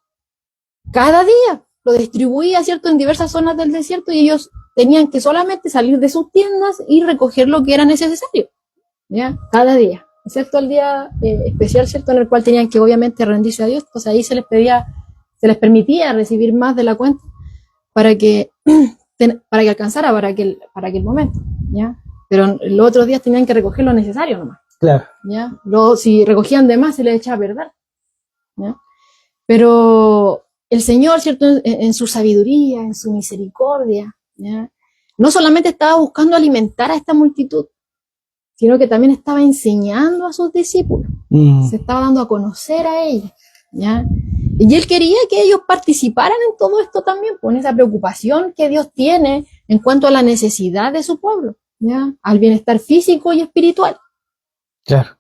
Cada día lo distribuía, ¿cierto?, en diversas zonas del desierto, y ellos tenían que solamente salir de sus tiendas y recoger lo que era necesario, ¿ya? Cada día, excepto el día especial, ¿cierto?, en el cual tenían que obviamente rendirse a Dios. Pues ahí se les permitía recibir más de la cuenta para que alcanzara para que el momento, ¿ya? Pero los otros días tenían que recoger lo necesario nomás. Claro. ¿Ya? Si recogían de más, se les echaba a perder, ¿ya? Pero el Señor, ¿cierto?, en su sabiduría, en su misericordia, ¿ya?, no solamente estaba buscando alimentar a esta multitud, sino que también estaba enseñando a sus discípulos. Se estaba dando a conocer a ellos, ¿ya? Y Él quería que ellos participaran en todo esto también, con esa preocupación que Dios tiene en cuanto a la necesidad de su pueblo, ¿ya?, al bienestar físico y espiritual. Claro.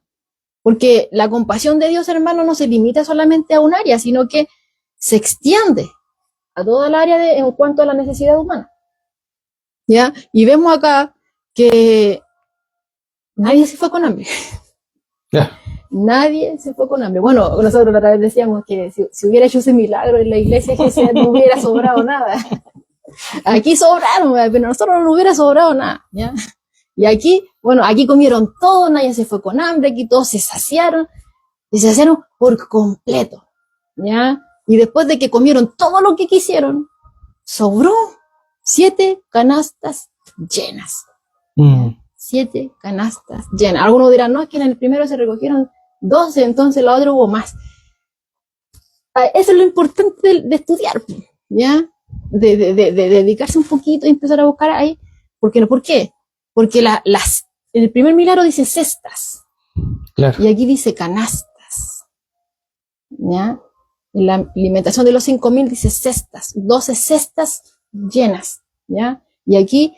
Porque la compasión de Dios, hermano, no se limita solamente a un área, sino que se extiende a toda el área en cuanto a la necesidad humana, ¿ya? Y vemos acá que nadie se fue con hambre. Yeah. Nadie se fue con hambre. Bueno, nosotros la otra vez decíamos que si hubiera hecho ese milagro en la iglesia, que no hubiera sobrado nada. Aquí sobraron, pero a nosotros no hubiera sobrado nada, ¿ya? Y aquí, bueno, aquí comieron todo, nadie se fue con hambre, aquí todos se saciaron, y se saciaron por completo, ¿ya? Y después de que comieron todo lo que quisieron, sobró 7 canastas llenas. 7 canastas llenas. Algunos dirán, no, es que en el primero se recogieron 12, entonces en la otra hubo más. Eso es lo importante de estudiar, ¿ya? De dedicarse un poquito y empezar a buscar ahí. ¿Por qué? Porque en el primer milagro dice cestas. Claro. Y aquí dice canastas, ¿ya? En la alimentación de los 5.000 dice cestas, 12 cestas llenas, ¿ya? Y aquí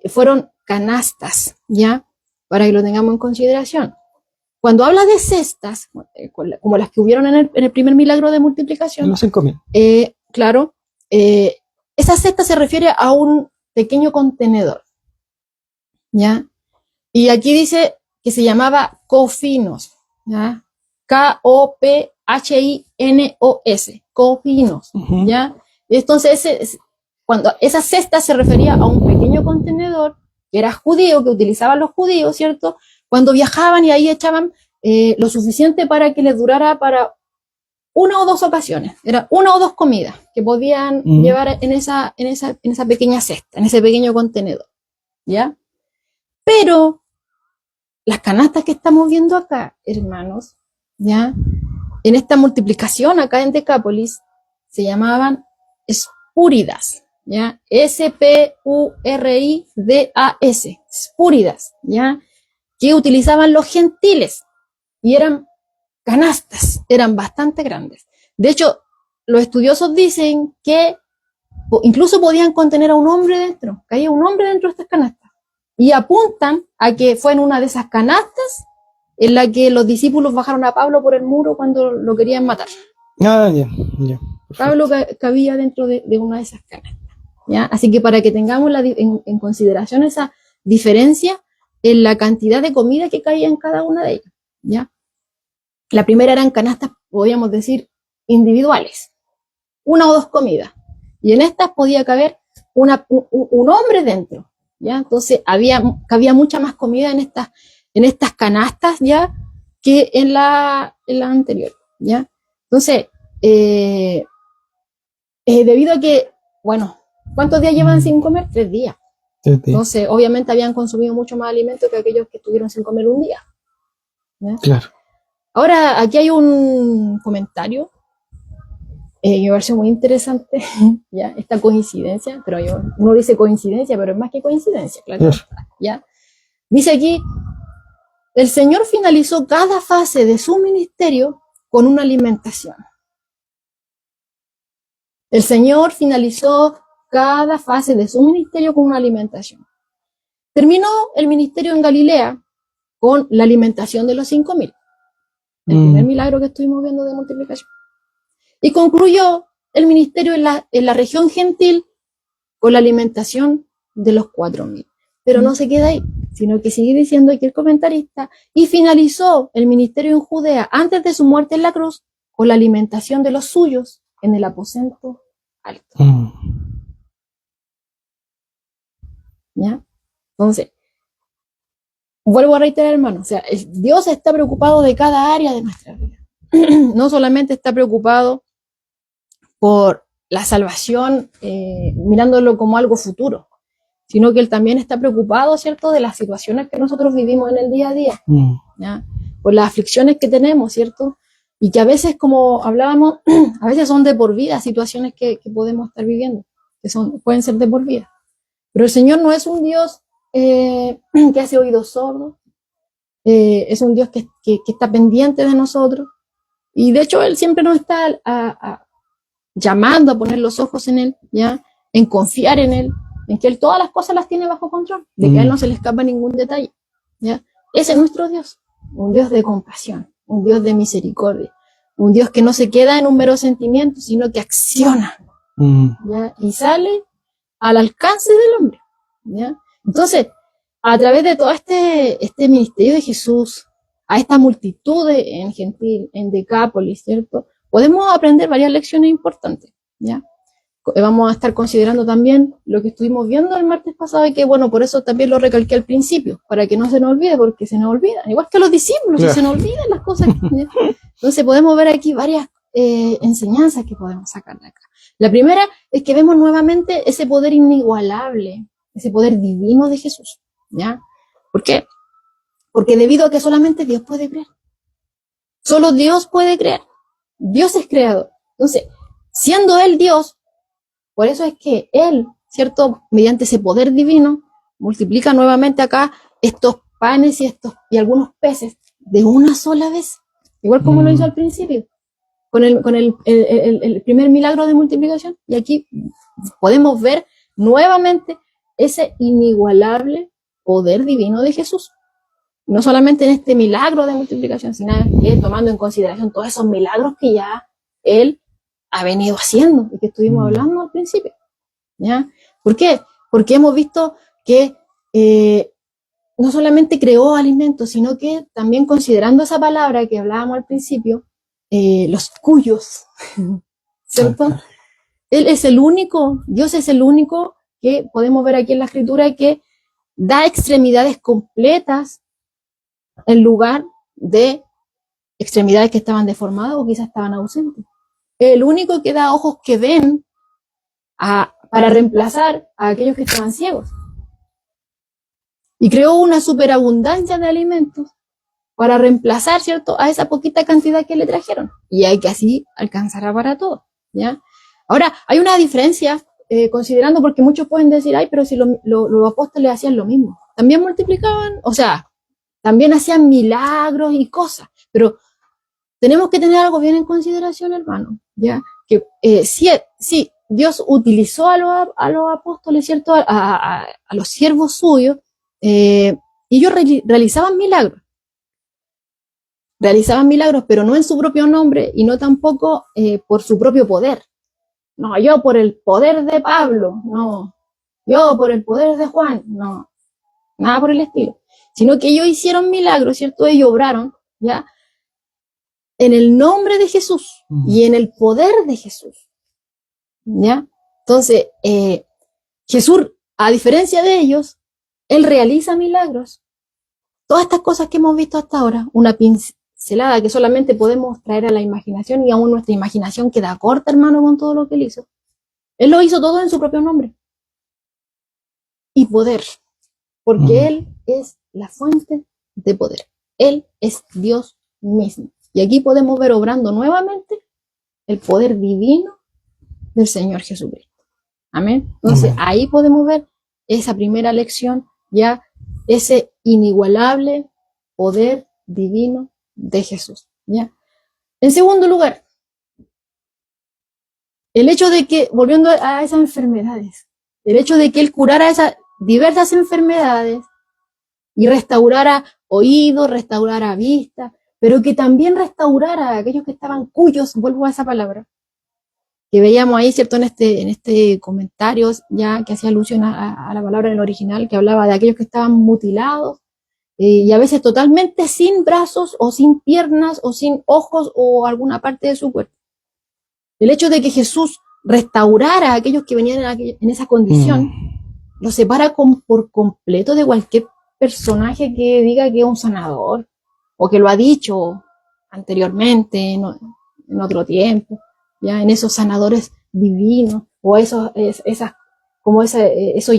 fueron canastas, ¿ya? Para que lo tengamos en consideración. Cuando habla de cestas, como las que hubieron en el primer milagro de multiplicación, Los 5.000. claro, esa cesta se refiere a un pequeño contenedor, ¿ya? Y aquí dice que se llamaba cofinos, ¿ya? K-O-P-H-I-N-O-S, cofinos, ¿ya? Entonces, cuando esa cesta se refería a un pequeño contenedor que era judío, que utilizaban los judíos, ¿cierto? Cuando viajaban y ahí echaban lo suficiente para que les durara para una o dos ocasiones, era una o dos comidas que podían llevar en esa pequeña cesta, en ese pequeño contenedor, ¿ya? Pero las canastas que estamos viendo acá, hermanos, ¿ya? En esta multiplicación acá en Decápolis se llamaban espúridas, ¿ya? S-P-U-R-I-D-A-S, espúridas, ¿ya? Que utilizaban los gentiles y eran canastas, eran bastante grandes. De hecho, los estudiosos dicen que incluso podían contener a un hombre dentro, caía un hombre dentro de estas canastas. Y apuntan a que fue en una de esas canastas en la que los discípulos bajaron a Pablo por el muro cuando lo querían matar. Ah, ya, ya. Pablo cabía dentro de una de esas canastas, ¿ya? Así que para que tengamos en consideración esa diferencia en la cantidad de comida que caía en cada una de ellas, ¿ya? La primera eran canastas, podríamos decir, individuales, una o dos comidas, y en estas podía caber un hombre dentro, ¿ya? Entonces cabía mucha más comida en estas canastas, ¿ya? Que en la anterior, ¿ya? Entonces, debido a que, bueno, ¿cuántos días llevan sin comer? 3 días. Entonces, obviamente habían consumido mucho más alimento que aquellos que estuvieron sin comer un día, ¿ya? Claro. Ahora, aquí hay un comentario que me pareció muy interesante, ¿ya? Esta coincidencia, pero uno dice coincidencia, pero es más que coincidencia, claro, ¿ya? Dice aquí, el Señor finalizó cada fase de su ministerio con una alimentación. El Señor finalizó cada fase de su ministerio con una alimentación. Terminó el ministerio en Galilea con la alimentación de los 5.000. El primer milagro que estuvimos viendo de multiplicación. Y concluyó el ministerio en la región gentil con la alimentación de los 4.000. Pero no se queda ahí, sino que sigue diciendo aquí el comentarista, y finalizó el ministerio en Judea antes de su muerte en la cruz con la alimentación de los suyos en el aposento alto. ¿Ya? Entonces, vuelvo a reiterar, hermano, o sea, Dios está preocupado de cada área de nuestra vida. No solamente está preocupado por la salvación, mirándolo como algo futuro, sino que Él también está preocupado, ¿cierto?, de las situaciones que nosotros vivimos en el día a día, ¿ya? Por las aflicciones que tenemos, ¿cierto? Y que a veces, como hablábamos, a veces son de por vida, situaciones que podemos estar viviendo, que pueden ser de por vida. Pero el Señor no es un Dios que hace oídos sordos, es un Dios que está pendiente de nosotros, y de hecho Él siempre nos está llamando a poner los ojos en Él, ¿ya? En confiar en Él, en que Él todas las cosas las tiene bajo control, de que a Él no se le escapa ningún detalle, ¿ya? Ese es nuestro Dios, un Dios de compasión, un Dios de misericordia, un Dios que no se queda en un mero sentimiento, sino que acciona, ¿ya? Y sale al alcance del hombre, ¿ya? Entonces, a través de todo este ministerio de Jesús, a esta multitud en Gentil, en Decápolis, ¿cierto?, podemos aprender varias lecciones importantes, ¿ya? Vamos a estar considerando también lo que estuvimos viendo el martes pasado, y que, bueno, por eso también lo recalqué al principio, para que no se nos olvide, porque se nos olvidan, igual que los discípulos, se nos olvidan las cosas. Entonces podemos ver aquí varias enseñanzas que podemos sacar de acá. La primera es que vemos nuevamente ese poder inigualable, ese poder divino de Jesús, ¿ya? ¿Por qué? Porque debido a que solamente Dios puede crear. Solo Dios puede crear. Dios es creador. Entonces, siendo Él Dios, por eso es que Él, ¿cierto?, mediante ese poder divino, multiplica nuevamente acá estos panes y algunos peces de una sola vez, igual como lo hizo al principio, el primer milagro de multiplicación. Y aquí podemos ver nuevamente ese inigualable poder divino de Jesús. No solamente en este milagro de multiplicación, sino que tomando en consideración todos esos milagros que ya Él ha venido haciendo y que estuvimos hablando al principio. ¿Ya? ¿Por qué? Porque hemos visto que no solamente creó alimentos, sino que también considerando esa palabra que hablábamos al principio, los cuyos, ¿cierto? Él es el único, Dios es el único que podemos ver aquí en la Escritura que da extremidades completas en lugar de extremidades que estaban deformadas o quizás estaban ausentes. El único que da ojos que ven para reemplazar a aquellos que estaban ciegos. Y creó una superabundancia de alimentos para reemplazar, ¿cierto?, a esa poquita cantidad que le trajeron. Y hay que así alcanzará para todo, ¿ya? Ahora, hay una diferencia, considerando, porque muchos pueden decir, ay, pero si los apóstoles hacían lo mismo. También multiplicaban, o sea, también hacían milagros y cosas, pero tenemos que tener algo bien en consideración, hermano, ¿ya? Que sí, Dios utilizó a los apóstoles, ¿cierto?, a los siervos suyos, y ellos realizaban milagros, pero no en su propio nombre y no tampoco por su propio poder. No, yo por el poder de Pablo, no, yo por el poder de Juan, no, nada por el estilo, sino que ellos hicieron milagros, ¿cierto? Ellos obraron, ¿ya?, en el nombre de Jesús y en el poder de Jesús, ¿ya? Entonces, Jesús, a diferencia de ellos, Él realiza milagros. Todas estas cosas que hemos visto hasta ahora, una pincelada que solamente podemos traer a la imaginación, y aún nuestra imaginación queda corta, hermano, con todo lo que Él hizo. Él lo hizo todo en su propio nombre. Y poder, porque Él es la fuente de poder. Él es Dios mismo. Y aquí podemos ver obrando nuevamente el poder divino del Señor Jesucristo. Amén. Entonces, ahí podemos ver esa primera lección, ya ese inigualable poder divino de Jesús, ¿ya? En segundo lugar, el hecho de que, volviendo a esas enfermedades, el hecho de que Él curara esas diversas enfermedades y restaurara oídos, restaurara vista, pero que también restaurara a aquellos que estaban cuyos, vuelvo a esa palabra, que veíamos ahí, ¿cierto?, en este comentario, ya que hacía alusión a la palabra en el original, que hablaba de aquellos que estaban mutilados, y a veces totalmente sin brazos, o sin piernas, o sin ojos, o alguna parte de su cuerpo. El hecho de que Jesús restaurara a aquellos que venían en esa condición, los separa por completo de cualquier personaje que diga que es un sanador, o que lo ha dicho anteriormente, en otro tiempo, ya en esos sanadores divinos, o esos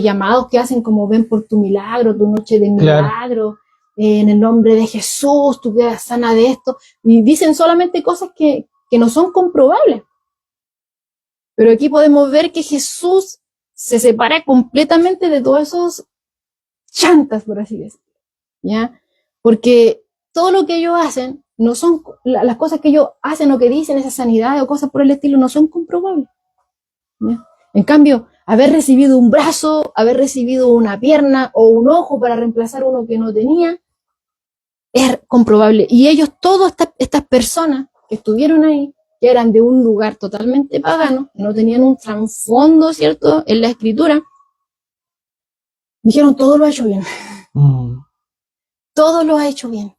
llamados que hacen como ven por tu milagro, tu noche de milagro, en el nombre de Jesús, tú quedas sana de esto, y dicen solamente cosas que no son comprobables. Pero aquí podemos ver que Jesús se separa completamente de todos esos chantas, por así decirlo, ¿ya? Porque todo lo que ellos hacen, no son las cosas que ellos hacen o que dicen, esas sanidades o cosas por el estilo, no son comprobables, ¿ya? En cambio, haber recibido un brazo, haber recibido una pierna o un ojo para reemplazar uno que no tenía, es comprobable. Y ellos, todas estas personas que estuvieron ahí, que eran de un lugar totalmente pagano, que no tenían un trasfondo, ¿cierto?, en la escritura, dijeron, todo lo ha hecho bien. Todo lo ha hecho bien.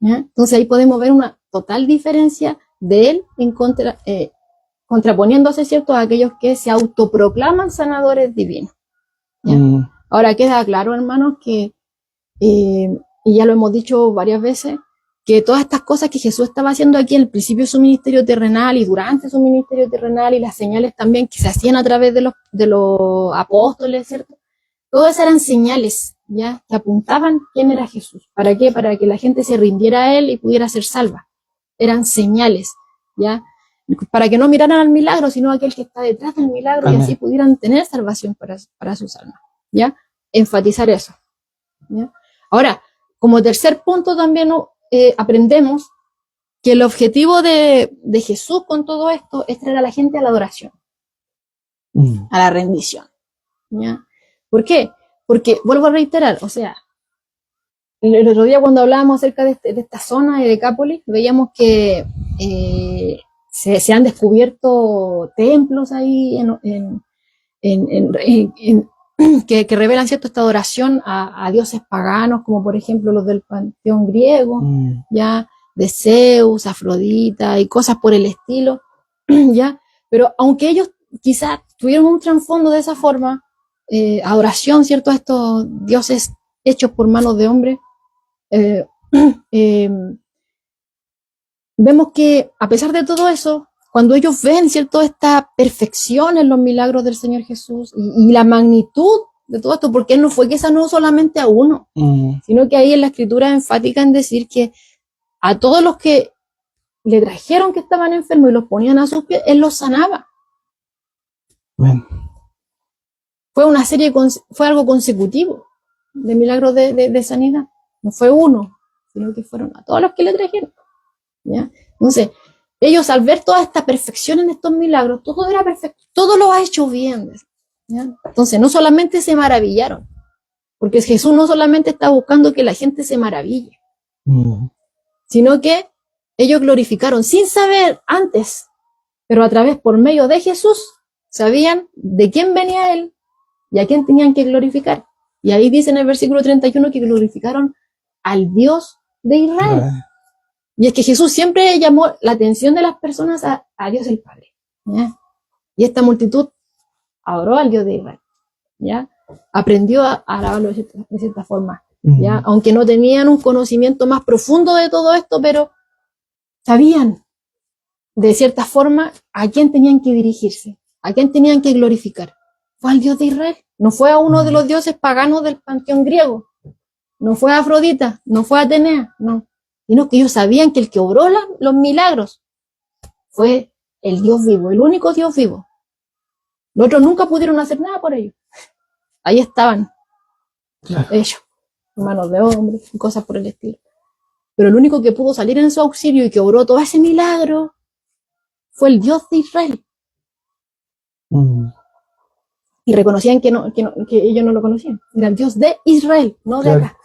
¿Ya? Entonces ahí podemos ver una total diferencia de él contraponiéndose, ¿cierto?, a aquellos que se autoproclaman sanadores divinos. ¿Ya? Ahora queda claro, hermanos, que, y ya lo hemos dicho varias veces, que todas estas cosas que Jesús estaba haciendo aquí en el principio de su ministerio terrenal y durante su ministerio terrenal, y las señales también que se hacían a través de los apóstoles, ¿cierto? Todas eran señales, ¿ya?, que apuntaban quién era Jesús. ¿Para qué? Para que la gente se rindiera a él y pudiera ser salva. Eran señales, ¿ya? Para que no miraran al milagro, sino a aquel que está detrás del milagro. Amén. Y así pudieran tener salvación para sus almas, ¿ya? Enfatizar eso, ¿ya? Ahora, como tercer punto también aprendemos que el objetivo de Jesús con todo esto es traer a la gente a la adoración, a la rendición. ¿Ya? ¿Por qué? Porque, vuelvo a reiterar, o sea, el otro día cuando hablábamos acerca de esta zona de Decápolis, veíamos que se han descubierto templos ahí que revelan, ¿cierto?, esta adoración a dioses paganos, como por ejemplo los del panteón griego, ya, de Zeus, Afrodita y cosas por el estilo, ya. Pero aunque ellos quizás tuvieron un trasfondo de esa forma, adoración, ¿cierto?, a estos dioses hechos por manos de hombres, vemos que a pesar de todo eso, cuando ellos ven, ¿cierto?, esta perfección en los milagros del Señor Jesús y la magnitud de todo esto, porque Él no fue que sanó solamente a uno, sino que ahí en la Escritura enfática en decir que a todos los que le trajeron que estaban enfermos y los ponían a sus pies, Él los sanaba. Bien. Fue algo consecutivo de milagros de sanidad. No fue uno, sino que fueron a todos los que le trajeron. ¿Ya? Entonces, ellos al ver toda esta perfección en estos milagros, todo era perfecto, todo lo ha hecho bien. ¿Ya? Entonces, no solamente se maravillaron, porque Jesús no solamente está buscando que la gente se maraville, sino que ellos glorificaron sin saber antes, pero a través, por medio de Jesús, sabían de quién venía Él y a quién tenían que glorificar. Y ahí dice en el versículo 31 que glorificaron al Dios de Israel. Y es que Jesús siempre llamó la atención de las personas a Dios el Padre. ¿Ya? Y esta multitud adoró al Dios de Israel. ¿Ya? Aprendió a alabarlo de cierta forma. ¿Ya? Aunque no tenían un conocimiento más profundo de todo esto, pero sabían de cierta forma a quién tenían que dirigirse, a quién tenían que glorificar. Fue al Dios de Israel. No fue a uno de los dioses paganos del panteón griego. No fue a Afrodita, no fue a Atenea, no. Sino que ellos sabían que el que obró los milagros fue el Dios vivo, el único Dios vivo. Los otros nunca pudieron hacer nada por ellos. Ahí estaban ellos, manos de hombres y cosas por el estilo. Pero el único que pudo salir en su auxilio y que obró todo ese milagro fue el Dios de Israel. Y reconocían que ellos no lo conocían. Era el Dios de Israel, no de acá.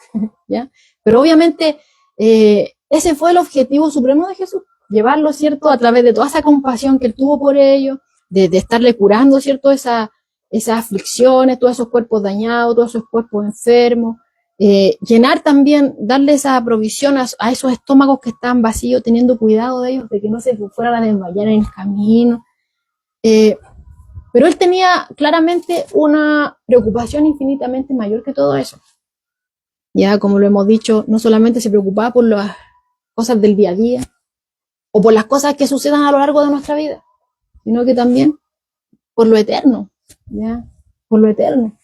¿Ya? Pero obviamente ese fue el objetivo supremo de Jesús, llevarlo, ¿cierto?, a través de toda esa compasión que Él tuvo por ellos, de estarle curando, ¿cierto?, esas aflicciones, todos esos cuerpos dañados, todos esos cuerpos enfermos, llenar también, darle esa provisión a esos estómagos que estaban vacíos, teniendo cuidado de ellos, de que no se fueran a desmayar en el camino. Pero Él tenía claramente una preocupación infinitamente mayor que todo eso. Ya, como lo hemos dicho, no solamente se preocupaba por las cosas del día a día o por las cosas que sucedan a lo largo de nuestra vida, sino que también por lo eterno, ¿ya? Por lo eterno.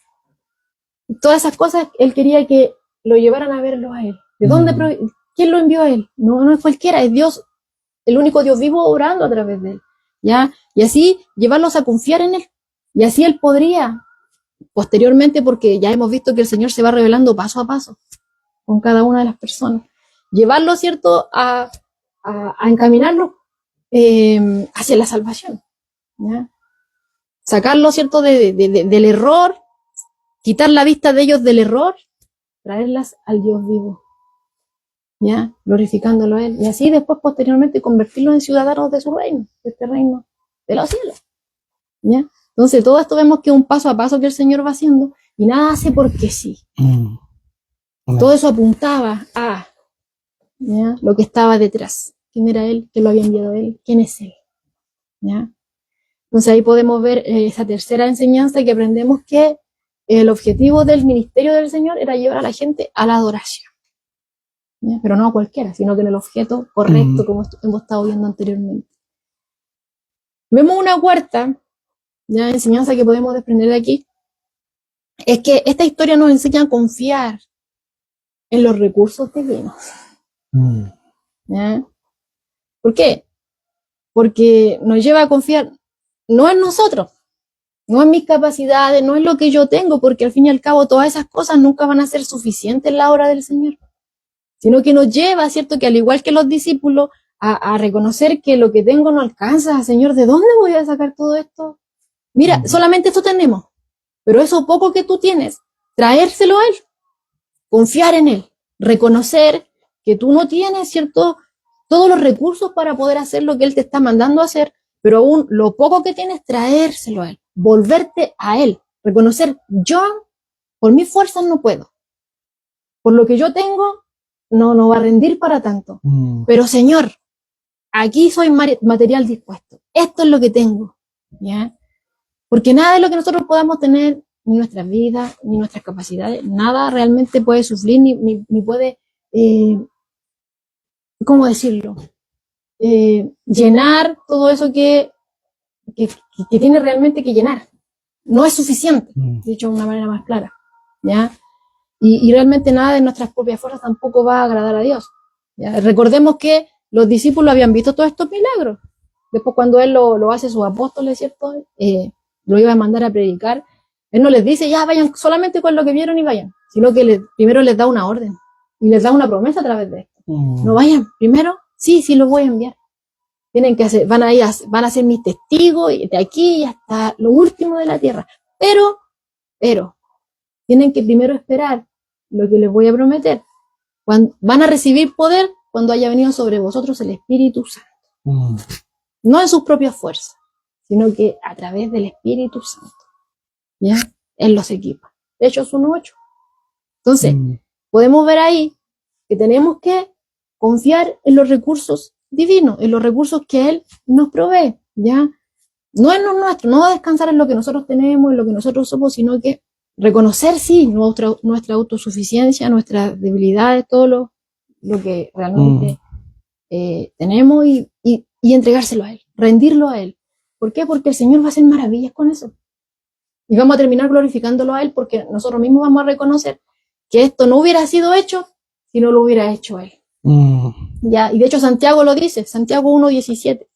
Todas esas cosas Él quería que lo llevaran a verlo a Él. ¿De dónde? ¿Quién lo envió a Él? No es cualquiera, es Dios, el único Dios vivo obrando a través de Él, ¿ya? Y así llevarlos a confiar en Él. Y así Él podría, posteriormente, porque ya hemos visto que el Señor se va revelando paso a paso con cada una de las personas, llevarlo, ¿cierto?, a encaminarlo hacia la salvación, ¿ya? Sacarlo, ¿cierto?, del error, quitar la vista de ellos del error, traerlas al Dios vivo, ¿ya?, glorificándolo a Él, y así después, posteriormente, convertirlos en ciudadanos de su reino, de este reino de los cielos, ¿ya? Entonces, todo esto vemos que es un paso a paso que el Señor va haciendo, y nada hace porque sí. Todo eso apuntaba a, ¿ya?, lo que estaba detrás. ¿Quién era Él? ¿Quién lo había enviado a Él? ¿Quién es Él? ¿Ya? Entonces ahí podemos ver esa tercera enseñanza que aprendemos, que el objetivo del ministerio del Señor era llevar a la gente a la adoración. ¿Ya? Pero no a cualquiera, sino que en el objeto correcto, como hemos estado viendo anteriormente. Vemos una cuarta, ¿ya?, enseñanza que podemos desprender de aquí, es que esta historia nos enseña a confiar en los recursos divinos. ¿Ya? ¿Por qué? Porque nos lleva a confiar no en nosotros, no en mis capacidades, no en lo que yo tengo, porque al fin y al cabo todas esas cosas nunca van a ser suficientes en la obra del Señor, sino que nos lleva, ¿cierto?, que al igual que los discípulos, a reconocer que lo que tengo no alcanza. Señor, ¿de dónde voy a sacar todo esto? Mira, solamente esto tenemos, pero eso poco que tú tienes, traérselo a Él, confiar en Él, reconocer que tú no tienes, ¿cierto?, todos los recursos para poder hacer lo que Él te está mandando a hacer, pero aún lo poco que tienes, traérselo a Él, volverte a Él, reconocer, yo por mis fuerzas no puedo, por lo que yo tengo, no va a rendir para tanto, pero Señor, aquí soy material dispuesto, esto es lo que tengo, ¿ya? Porque nada de lo que nosotros podamos tener, ni nuestras vidas, ni nuestras capacidades, nada realmente puede suplir, ni puede, ¿cómo decirlo? Llenar todo eso que tiene realmente que llenar. No es suficiente, dicho de una manera más clara, ¿ya? Y realmente nada de nuestras propias fuerzas tampoco va a agradar a Dios, ¿ya? Recordemos que los discípulos habían visto todos estos milagros. Después cuando Él lo hace sus apóstoles, ¿cierto? Lo iba a mandar a predicar. Él no les dice, ya vayan solamente con lo que vieron y vayan, sino que primero les da una orden y les da una promesa a través de esto. No vayan, primero, sí, los voy a enviar. Tienen que hacer, van a ser mis testigos de aquí hasta lo último de la tierra. Pero, tienen que primero esperar lo que les voy a prometer. Van a recibir poder cuando haya venido sobre vosotros el Espíritu Santo. No en sus propias fuerzas, sino que a través del Espíritu Santo. ¿Ya? Él los equipa. Hechos 1:8. Entonces, podemos ver ahí que tenemos que confiar en los recursos divinos, en los recursos que Él nos provee, ¿ya? No en los nuestros, no descansar en lo que nosotros tenemos, en lo que nosotros somos, sino que reconocer, sí, nuestra autosuficiencia, nuestras debilidades, todo lo que realmente tenemos y entregárselo a Él, rendirlo a Él. ¿Por qué? Porque el Señor va a hacer maravillas con eso. Y vamos a terminar glorificándolo a Él porque nosotros mismos vamos a reconocer que esto no hubiera sido hecho si no lo hubiera hecho Él. Ya, y de hecho Santiago lo dice, Santiago 1:17.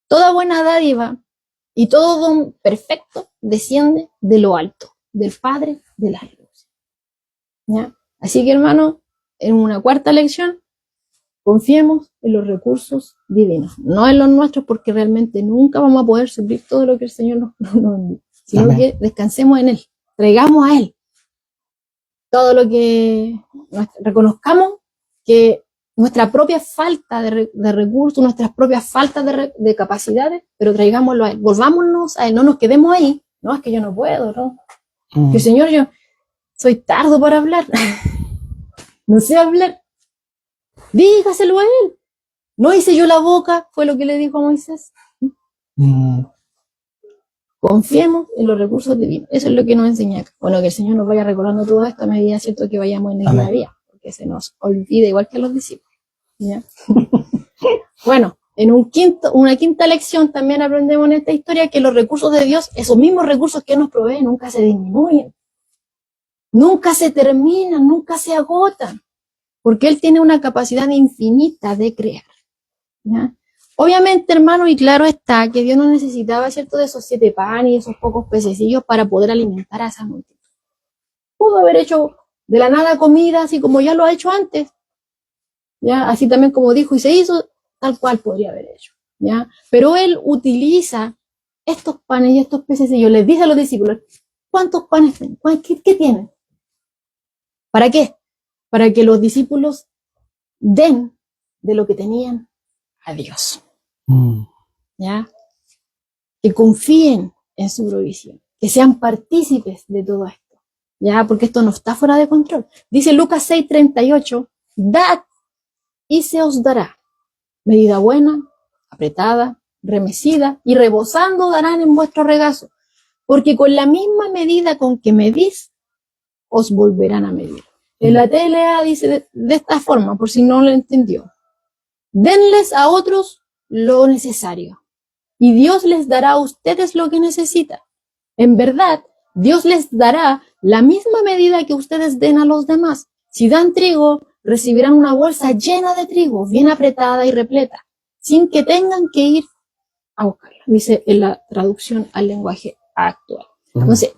Toda buena dádiva y todo don perfecto desciende de lo alto, del Padre de las luces. ¿Ya? Así que, hermano, en una cuarta lección, confiemos en los recursos divinos, no en los nuestros, porque realmente nunca vamos a poder suplir todo lo que el Señor nos envía, sino Amén. Que descansemos en Él, traigamos a Él todo lo que reconozcamos que nuestra propia falta de recursos, nuestras propias faltas de capacidades, pero traigámoslo a Él, volvámonos a Él, no nos quedemos ahí, no, es que yo no puedo, ¿no? Que Señor, yo soy tardo para hablar, no sé hablar, dígaselo a Él, no hice yo la boca, fue lo que le dijo a Moisés. Confiemos en los recursos divinos, eso es lo que nos enseña acá. Bueno, que el Señor nos vaya recordando todo esto a medida, ¿cierto?, que vayamos en el día a día, porque se nos olvida igual que a los discípulos. ¿Ya? Bueno, en una quinta lección también aprendemos en esta historia que los recursos de Dios, esos mismos recursos que nos provee, nunca se disminuyen, nunca se terminan, nunca se agotan, porque Él tiene una capacidad infinita de crear. ¿Ya? Obviamente, hermano, y claro está que Dios no necesitaba, ¿cierto?, de esos 7 panes y esos pocos pececillos para poder alimentar a esa multitud. Pudo haber hecho de la nada comida, así como ya lo ha hecho antes, ¿ya? Así también como dijo y se hizo, tal cual podría haber hecho, ¿ya? Pero Él utiliza estos panes y estos pececillos, les dice a los discípulos, ¿cuántos panes tienen? ¿Qué tienen? ¿Para qué? Para que los discípulos den de lo que tenían a Dios. ¿Ya? Que confíen en su provisión, que sean partícipes de todo esto, ¿ya? Porque esto no está fuera de control. Dice Lucas 6:38, dad y se os dará. Medida buena, apretada, remecida y rebosando darán en vuestro regazo, porque con la misma medida con que medís, os volverán a medir. En la TLA dice de esta forma, por si no lo entendió. Denles a otros lo necesario, y Dios les dará a ustedes lo que necesitan. En verdad, Dios les dará la misma medida que ustedes den a los demás. Si dan trigo, recibirán una bolsa llena de trigo, bien apretada y repleta, sin que tengan que ir a buscarla, dice en la traducción al lenguaje actual. Entonces,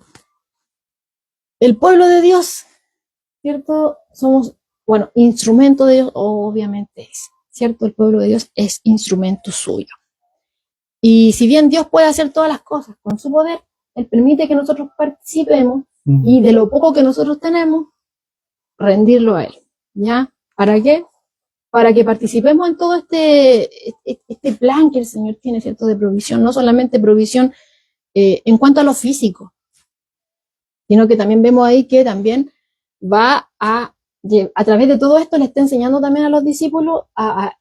el pueblo de Dios, ¿cierto? Somos, bueno, instrumento de Dios, obviamente es. ¿cierto? El pueblo de Dios es instrumento suyo. Y si bien Dios puede hacer todas las cosas con su poder, Él permite que nosotros participemos y de lo poco que nosotros tenemos, rendirlo a Él. ¿Ya? ¿Para qué? Para que participemos en todo este plan que el Señor tiene, ¿cierto? De provisión, no solamente provisión en cuanto a lo físico, sino que también vemos ahí que también va a través de todo esto le está enseñando también a los discípulos a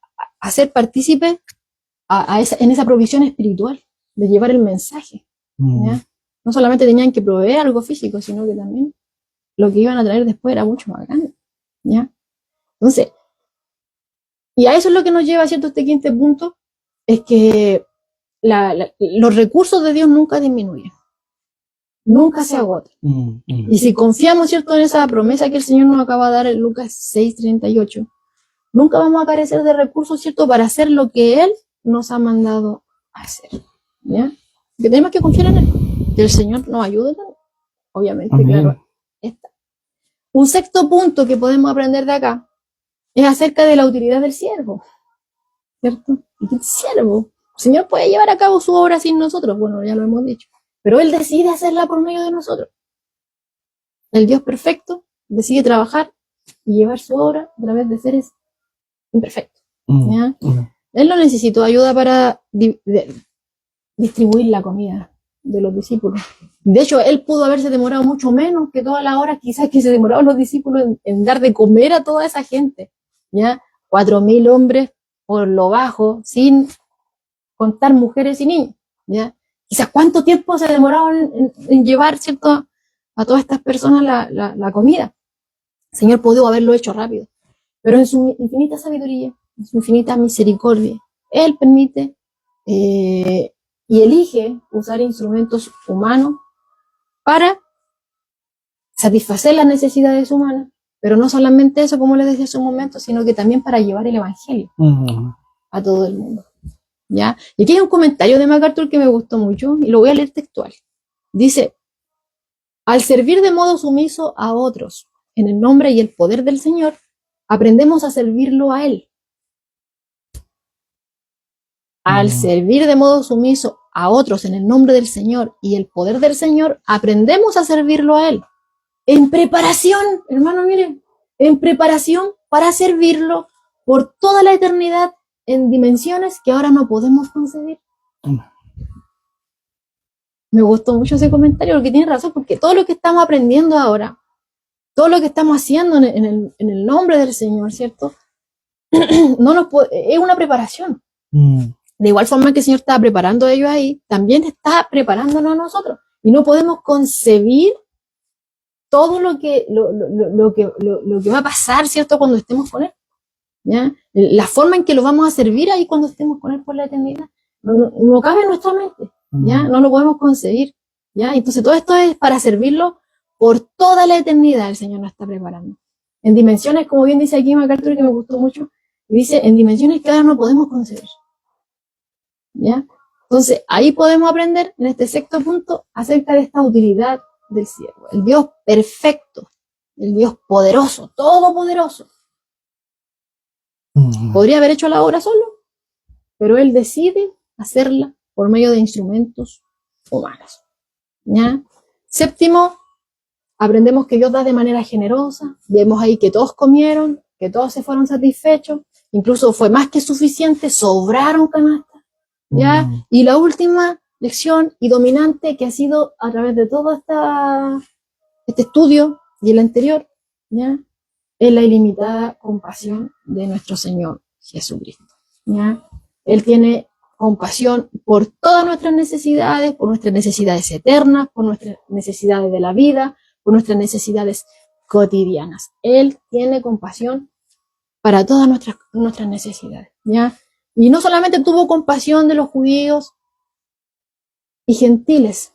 ser partícipes en esa provisión espiritual, de llevar el mensaje. ¿Ya? No solamente tenían que proveer algo físico, sino que también lo que iban a traer después era mucho más grande. ¿Ya? Entonces, y a eso es lo que nos lleva, ¿cierto? Este quinto punto, es que los recursos de Dios nunca disminuyen, nunca se agotan. Y si confiamos, ¿cierto?, en esa promesa que el Señor nos acaba de dar en Lucas 6:38, nunca vamos a carecer de recursos, ¿cierto?, para hacer lo que Él nos ha mandado a hacer. ¿Ya? Que tenemos que confiar en Él, que el Señor nos ayude también. Obviamente, amén. Claro. Un sexto punto que podemos aprender de acá es acerca de la utilidad del siervo, ¿cierto? El siervo. El Señor puede llevar a cabo su obra sin nosotros, bueno, ya lo hemos dicho, pero Él decide hacerla por medio de nosotros. El Dios perfecto decide trabajar y llevar su obra a través de seres imperfectos. ¿Ya? Él no necesitó ayuda para distribuir la comida de los discípulos. De hecho, Él pudo haberse demorado mucho menos que todas las horas quizás que se demoraron los discípulos en dar de comer a toda esa gente. ¿Ya? 4.000 hombres por lo bajo, sin contar mujeres y niños. ¿Ya? Quizás cuánto tiempo se demoraron en llevar, ¿cierto?, a todas estas personas la comida. El Señor pudo haberlo hecho rápido, pero en su infinita sabiduría, en su infinita misericordia, Él permite y elige usar instrumentos humanos para satisfacer las necesidades humanas, pero no solamente eso, como les decía hace un momento, sino que también para llevar el evangelio a todo el mundo. ¿Ya? Y aquí hay un comentario de MacArthur que me gustó mucho y lo voy a leer textual. Dice: al servir de modo sumiso a otros en el nombre y el poder del Señor, aprendemos a servirlo a Él. Al servir de modo sumiso a otros en el nombre del Señor y el poder del Señor, aprendemos a servirlo a Él. En preparación, hermano, miren, en preparación para servirlo por toda la eternidad en dimensiones que ahora no podemos concebir. Me gustó mucho ese comentario porque tiene razón, porque todo lo que estamos aprendiendo ahora, todo lo que estamos haciendo en el nombre del Señor, ¿cierto? Es una preparación. De igual forma que el Señor estaba preparando a ellos ahí, también está preparándonos a nosotros. Y no podemos concebir todo lo que va a pasar, ¿cierto?, cuando estemos con Él. ¿Ya? La forma en que lo vamos a servir ahí cuando estemos con Él por la eternidad no cabe en nuestra mente. ¿Ya? No lo podemos concebir. ¿Ya? Entonces todo esto es para servirlo por toda la eternidad. El Señor nos está preparando. En dimensiones, como bien dice aquí MacArthur, que me gustó mucho, dice, en dimensiones que ahora no podemos concebir. ¿Ya? Entonces ahí podemos aprender en este sexto punto acerca de esta utilidad del siervo. El Dios perfecto, el Dios poderoso, todopoderoso. Podría haber hecho la obra solo, pero Él decide hacerla por medio de instrumentos humanos. ¿Ya? Séptimo, aprendemos que Dios da de manera generosa. Vemos ahí que todos comieron, que todos se fueron satisfechos, incluso fue más que suficiente, sobraron canastas. ¿Ya? Y la última lección y dominante que ha sido a través de todo este estudio y el anterior, ¿ya?, es la ilimitada compasión de nuestro Señor Jesucristo. ¿Ya? Él tiene compasión por todas nuestras necesidades, por nuestras necesidades eternas, por nuestras necesidades de la vida, por nuestras necesidades cotidianas. Él tiene compasión para todas nuestras necesidades. ¿Ya? Y no solamente tuvo compasión de los judíos y gentiles,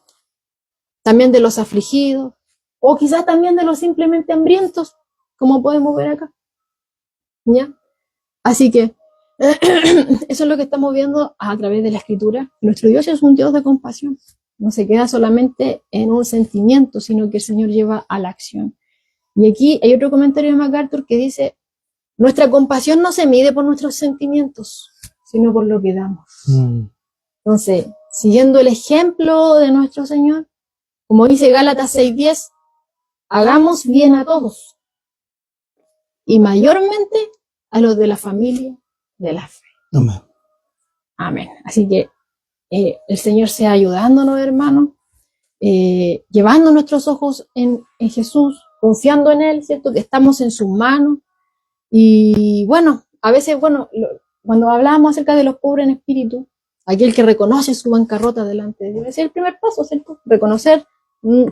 también de los afligidos, o quizás también de los simplemente hambrientos, como podemos ver acá. ¿Ya? Así que eso es lo que estamos viendo a través de la Escritura. Nuestro Dios es un Dios de compasión. No se queda solamente en un sentimiento, sino que el Señor lleva a la acción. Y aquí hay otro comentario de MacArthur que dice: Nuestra compasión no se mide por nuestros sentimientos, sino por lo que damos. Entonces, siguiendo el ejemplo de nuestro Señor, como dice Gálatas 6:10, hagamos bien a todos, y mayormente a los de la familia de la fe. Amén. Amén. Así que el Señor sea ayudándonos, hermanos, llevando nuestros ojos en Jesús, confiando en Él, ¿cierto? Que estamos en sus manos. Y bueno, a veces, cuando hablábamos acerca de los pobres en espíritu, aquel que reconoce su bancarrota delante de Dios, ese es el primer paso, ¿cierto? Reconocer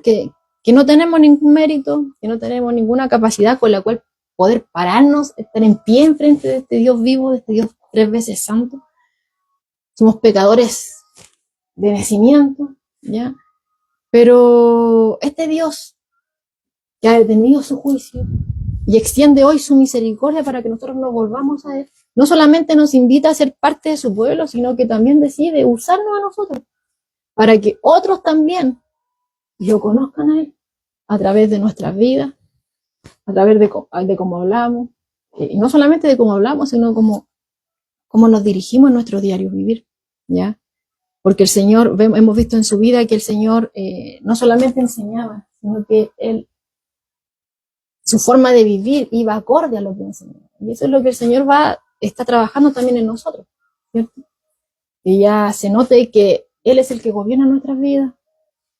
que no tenemos ningún mérito, que no tenemos ninguna capacidad con la cual poder pararnos, estar en pie en frente de este Dios vivo, de este Dios 3 veces santo. Somos pecadores de nacimiento, ¿ya? Pero este Dios que ha detenido su juicio y extiende hoy su misericordia para que nosotros nos volvamos a Él, no solamente nos invita a ser parte de su pueblo, sino que también decide usarnos a nosotros para que otros también lo conozcan a Él a través de nuestras vidas, a través de cómo hablamos, y no solamente de cómo hablamos, sino cómo nos dirigimos en nuestro diario vivir, ¿ya? Porque el Señor, hemos visto en su vida que el Señor no solamente enseñaba, sino que Él, su forma de vivir iba acorde a lo que enseñaba. Y eso es lo que el Señor está trabajando también en nosotros, ¿cierto? Que ya se note que Él es el que gobierna nuestras vidas.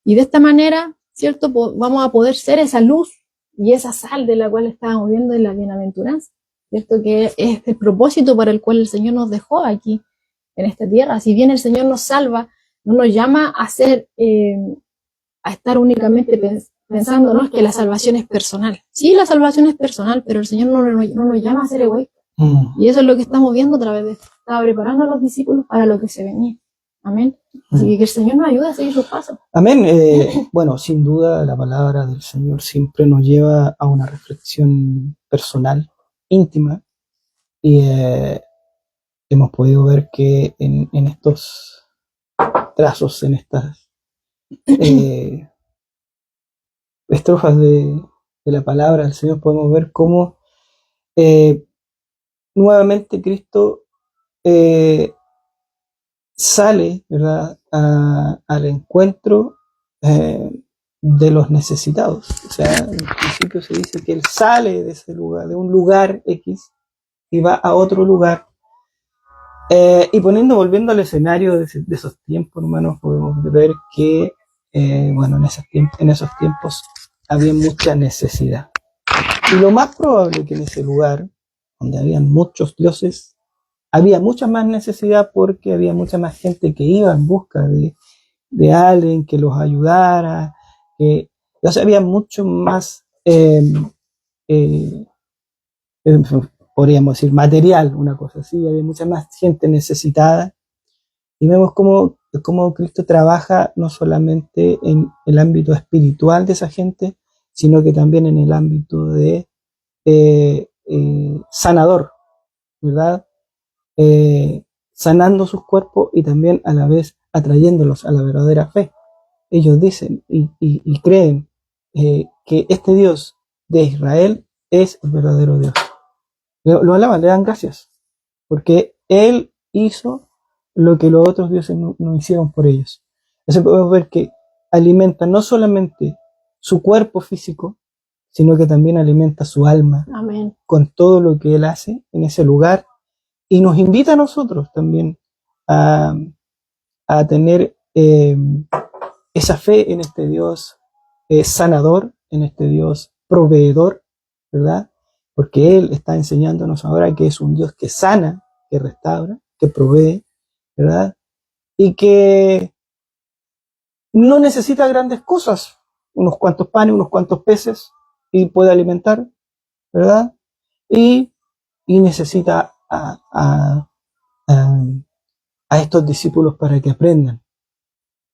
Y de esta manera, ¿cierto? Vamos a poder ser esa luz y esa sal de la cual estábamos viendo en la bienaventuranza, ¿cierto? Que es el propósito para el cual el Señor nos dejó aquí en esta tierra. Si bien el Señor nos salva, no nos llama a a estar únicamente pensando, ¿no? Que la salvación es personal. Sí, la salvación es personal, pero el Señor no nos llama a ser egoístas. Y eso es lo que estamos viendo a través de esto. Estaba preparando a los discípulos para lo que se venía. Amén. Así que el Señor nos ayude a seguir sus pasos. Amén. Bueno, sin duda la palabra del Señor siempre nos lleva a una reflexión personal, íntima, y hemos podido ver que en estos trazos, en estas estrofas de la palabra del Señor, podemos ver cómo nuevamente Cristo sale, ¿verdad?, al encuentro de los necesitados. O sea, en principio se dice que Él sale de ese lugar, de un lugar X, y va a otro lugar. Y volviendo al escenario de esos tiempos, hermanos, podemos ver que, bueno, en esos tiempos había mucha necesidad. Y lo más probable que en ese lugar, donde habían muchos dioses, había mucha más necesidad porque había mucha más gente que iba en busca de alguien que los ayudara. O sea, había mucho más, podríamos decir, material, una cosa así. Había mucha más gente necesitada. Y vemos cómo Cristo trabaja no solamente en el ámbito espiritual de esa gente, sino que también en el ámbito de sanador, ¿verdad? Sanando sus cuerpos y también a la vez atrayéndolos a la verdadera fe. Ellos dicen y creen que este Dios de Israel es el verdadero Dios. Lo alaban, le dan gracias, porque Él hizo lo que los otros dioses no hicieron por ellos. Entonces podemos ver que alimenta no solamente su cuerpo físico, sino que también alimenta su alma. Amén. Con todo lo que Él hace en ese lugar, y nos invita a nosotros también a tener esa fe en este Dios sanador, en este Dios proveedor, ¿verdad? Porque Él está enseñándonos ahora que es un Dios que sana, que restaura, que provee, ¿verdad? Y que no necesita grandes cosas, unos cuantos panes, unos cuantos peces, y puede alimentar, ¿verdad? Y necesita a estos discípulos para que aprendan.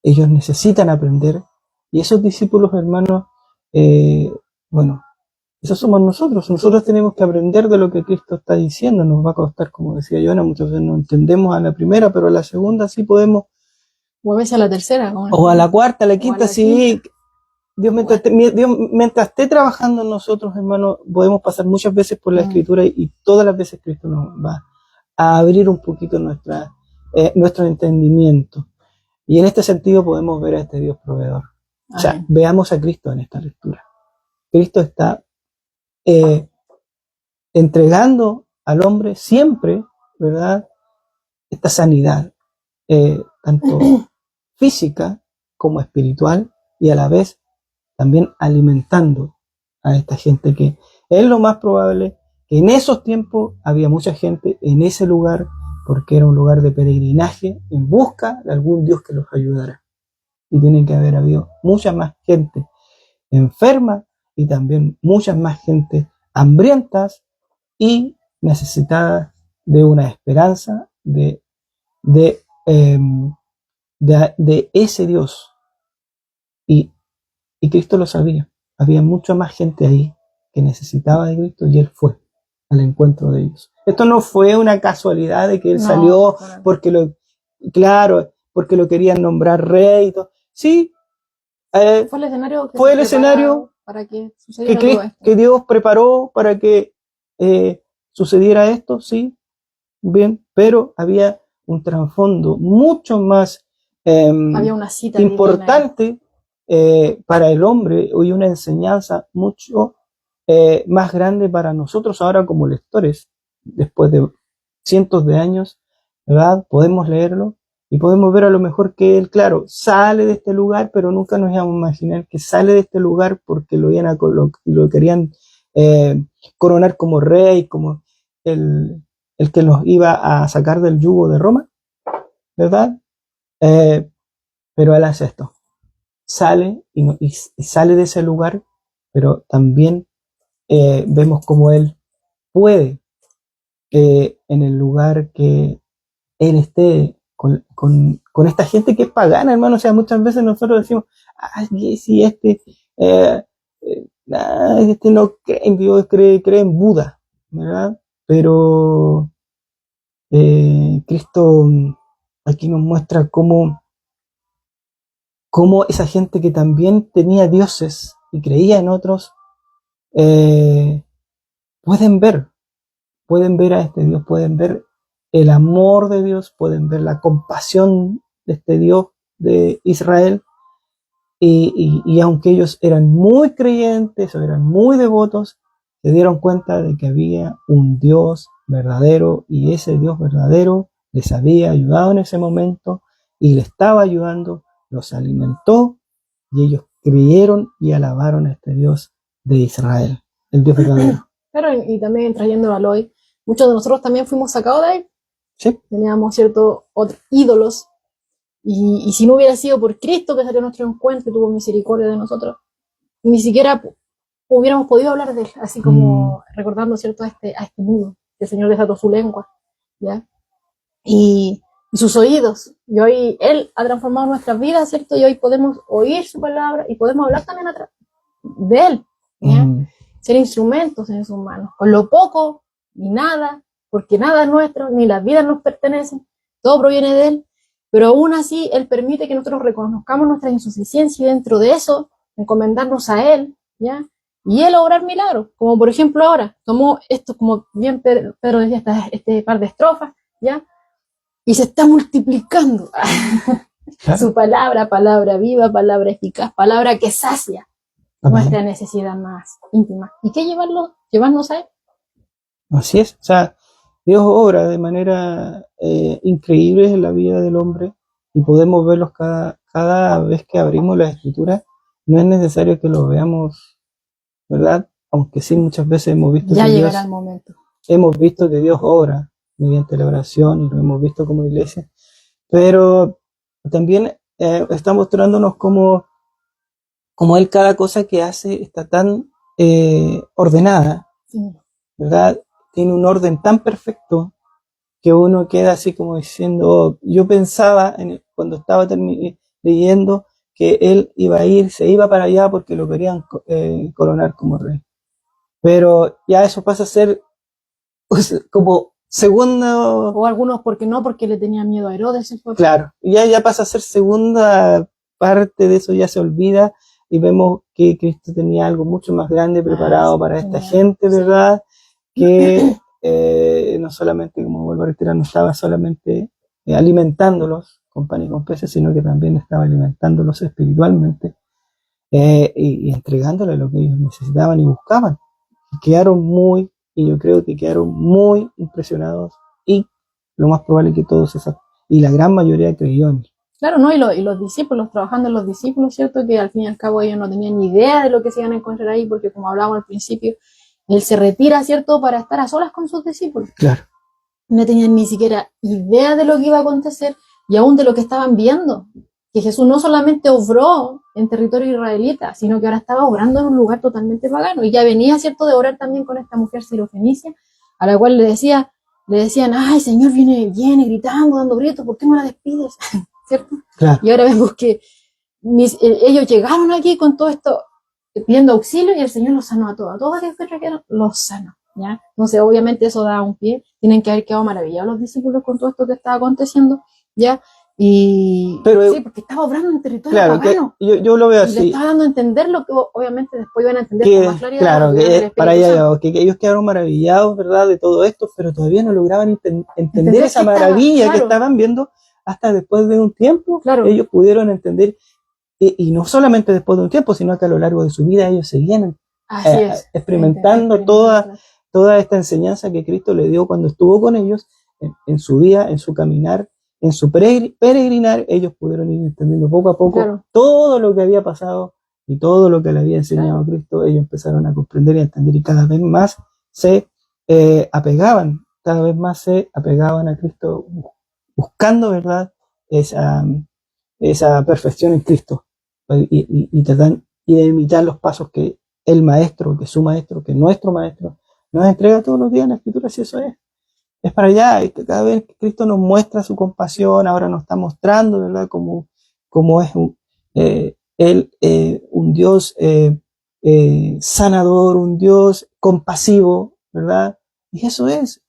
Ellos necesitan aprender, y esos discípulos, hermanos, bueno, esos somos nosotros. Nosotros tenemos que aprender de lo que Cristo está diciendo. Nos va a costar, como decía Joana, muchas veces no entendemos a la primera, pero a la segunda sí podemos. O a veces a la tercera. O a la cuarta, a la quinta, sí. Dios, mientras esté trabajando en nosotros, hermano, podemos pasar muchas veces por la Escritura y todas las veces Cristo nos va a abrir un poquito nuestro entendimiento. Y en este sentido podemos ver a este Dios proveedor. O sea, veamos a Cristo en esta lectura. Cristo está entregando al hombre siempre, ¿verdad?, esta sanidad, tanto física como espiritual, y a la vez también alimentando a esta gente, que es lo más probable que en esos tiempos había mucha gente en ese lugar, porque era un lugar de peregrinaje en busca de algún Dios que los ayudara. Y tiene que haber habido mucha más gente enferma y también muchas más gente hambrientas y necesitadas de una esperanza de ese Dios. Y Cristo lo sabía. Había mucha más gente ahí que necesitaba de Cristo y Él fue al encuentro de ellos. Esto no fue una casualidad de que Él salió porque porque lo querían nombrar rey y todo. Sí, fue el escenario para que que Dios preparó para que sucediera esto, sí, bien, pero había un trasfondo mucho más había una cita importante para el hombre, y una enseñanza mucho más grande para nosotros ahora como lectores. Después de cientos de años, ¿verdad?, podemos leerlo y podemos ver a lo mejor que él, claro, sale de este lugar, pero nunca nos íbamos a imaginar que sale de este lugar porque lo querían coronar como rey, como el que los iba a sacar del yugo de Roma, ¿verdad? Pero él hace esto. Sale y sale de ese lugar, pero también vemos cómo él puede, en el lugar que él esté con esta gente que es pagana, hermano. O sea, muchas veces nosotros decimos, si este no cree en Dios, cree en Buda, ¿verdad? Pero Cristo aquí nos muestra cómo esa gente que también tenía dioses y creía en otros, pueden ver a este Dios, pueden ver el amor de Dios, pueden ver la compasión de este Dios de Israel, y aunque ellos eran muy creyentes o eran muy devotos, se dieron cuenta de que había un Dios verdadero, y ese Dios verdadero les había ayudado en ese momento y le estaba ayudando, los alimentó, y ellos creyeron y alabaron a este Dios de Israel, el Dios verdadero. Claro, y también trayéndolo a hoy, muchos de nosotros también fuimos sacados de ahí. Sí. Teníamos ciertos otros ídolos, y si no hubiera sido por Cristo que salió a nuestro encuentro y tuvo misericordia de nosotros, ni siquiera hubiéramos podido hablar de él, así como recordando, ¿cierto?, a este mudo, que el Señor desató su lengua, ¿ya? Y sus oídos, y hoy Él ha transformado nuestras vidas, ¿cierto? Y hoy podemos oír su palabra y podemos hablar también de Él, ¿ya? Ser instrumentos en sus manos, con lo poco ni nada, porque nada es nuestro, ni las vidas nos pertenecen, todo proviene de Él, pero aún así Él permite que nosotros reconozcamos nuestra insuficiencia, y dentro de eso encomendarnos a Él, ¿ya? Y Él obrar milagros, como por ejemplo ahora, tomó esto, como bien Pedro decía, este par de estrofas, ¿ya? Y se está multiplicando. Su palabra viva, palabra eficaz, palabra que sacia nuestra necesidad más íntima. ¿Y qué llevarnos a Él? Así es. O sea, Dios obra de manera increíble en la vida del hombre, y podemos verlos cada vez que abrimos la Escritura. No es necesario que lo veamos, ¿verdad? Aunque sí, muchas veces hemos visto ya llegará el momento. Hemos visto que Dios obra mediante la oración, y lo hemos visto como iglesia, pero también está mostrándonos cómo Él, cada cosa que hace está tan ordenada, ¿verdad? Tiene un orden tan perfecto que uno queda así como diciendo, yo pensaba cuando estaba leyendo que Él se iba para allá porque lo querían coronar como rey, pero ya eso pasa a ser como segundo, o algunos porque le tenían miedo a Herodes. Claro, ya pasa a ser segunda parte de eso, ya se olvida y vemos que Cristo tenía algo mucho más grande preparado para esta gente, ¿verdad? Que no solamente, como vuelvo a reiterar, no estaba solamente alimentándolos con pan y con peces, sino que también estaba alimentándolos espiritualmente y entregándoles lo que ellos necesitaban y buscaban. Y yo creo que quedaron muy impresionados y lo más probable es que todos y la gran mayoría creyó en él. Claro, ¿no? Y los discípulos, trabajando en los discípulos, ¿cierto? Que al fin y al cabo ellos no tenían ni idea de lo que se iban a encontrar ahí, porque como hablábamos al principio, él se retira, ¿cierto? Para estar a solas con sus discípulos. Claro. No tenían ni siquiera idea de lo que iba a acontecer y aún de lo que estaban viendo. Que Jesús no solamente obró en territorio israelita, sino que ahora estaba obrando en un lugar totalmente pagano. Y ya venía, ¿cierto?, de orar también con esta mujer sirofenicia, a la cual le decían, ay, Señor, viene gritando, dando gritos, ¿por qué no la despides? ¿Cierto? Claro. Y ahora vemos que ellos llegaron aquí con todo esto, pidiendo auxilio, y el Señor los sanó a todos aquellos que requerían, los sanó, ¿ya? Entonces, obviamente, eso da un pie, tienen que haber quedado maravillados los discípulos con todo esto que estaba aconteciendo, ¿ya? Pero, sí, porque estaba obrando en territorio claro, pagano. Yo lo veo y así. Le estaba dando a entender lo que obviamente después iban a entender con más claridad. Claro, que para allá, que ellos quedaron maravillados, ¿verdad?, de todo esto, pero todavía no lograban entender esa maravilla que estaban viendo hasta después de un tiempo. Claro. Ellos pudieron entender, y no solamente después de un tiempo, sino que a lo largo de su vida ellos seguían experimentando toda esta enseñanza que Cristo le dio cuando estuvo con ellos en su vida, en su caminar, en su peregrinar. Ellos pudieron ir entendiendo poco a poco todo lo que había pasado y todo lo que le había enseñado Cristo. Ellos empezaron a comprender y a entender, y cada vez más se apegaban a Cristo, buscando, ¿verdad?, esa perfección en Cristo, y tratan de imitar los pasos que el maestro, que su maestro, que nuestro maestro nos entrega todos los días en la Escritura. Si eso es para allá, y que cada vez que Cristo nos muestra su compasión, ahora nos está mostrando, ¿verdad?, cómo es Él, un Dios sanador, un Dios compasivo, ¿verdad? Y eso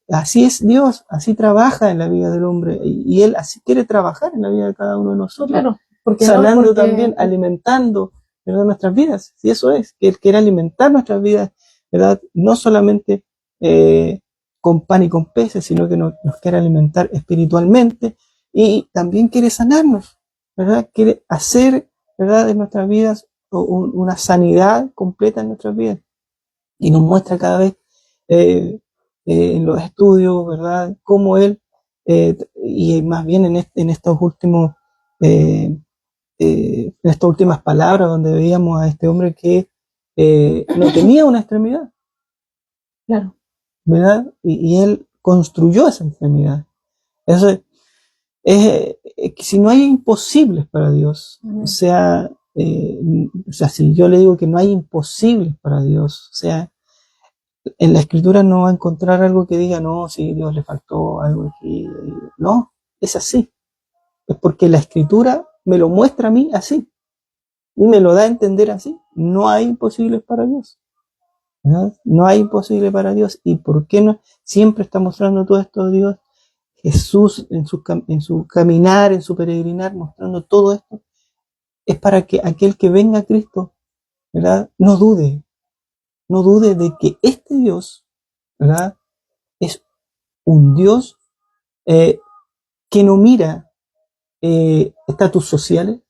así es Dios, así trabaja en la vida del hombre, y Él así quiere trabajar en la vida de cada uno de nosotros, claro, sanando también, alimentando, ¿verdad?, nuestras vidas. Si eso que Él quiere alimentar nuestras vidas, ¿verdad?, no solamente con pan y con peces, sino que nos quiere alimentar espiritualmente, y también quiere sanarnos, ¿verdad? Quiere hacer, ¿verdad?, en nuestras vidas una sanidad completa en nuestras vidas, y nos muestra cada vez en los estudios, ¿verdad?, cómo Él, y más bien en estas últimas palabras, donde veíamos a este hombre que no tenía una extremidad, claro, ¿verdad? Y Él construyó esa extremidad. Eso si no hay imposibles para Dios, o sea, si yo le digo que no hay imposibles para Dios, o sea, en la Escritura no va a encontrar algo que diga, no, si Dios le faltó algo aquí, no, es así, es porque la Escritura me lo muestra a mí así, y me lo da a entender así. No hay imposibles para Dios, ¿verdad? No hay imposible para Dios. ¿Y por qué no? Siempre está mostrando todo esto de Dios. Jesús en su caminar, en su peregrinar, mostrando todo esto, es para que aquel que venga a Cristo, ¿verdad?, no dude de que este Dios, ¿verdad?, es un Dios que no mira estatus sociales,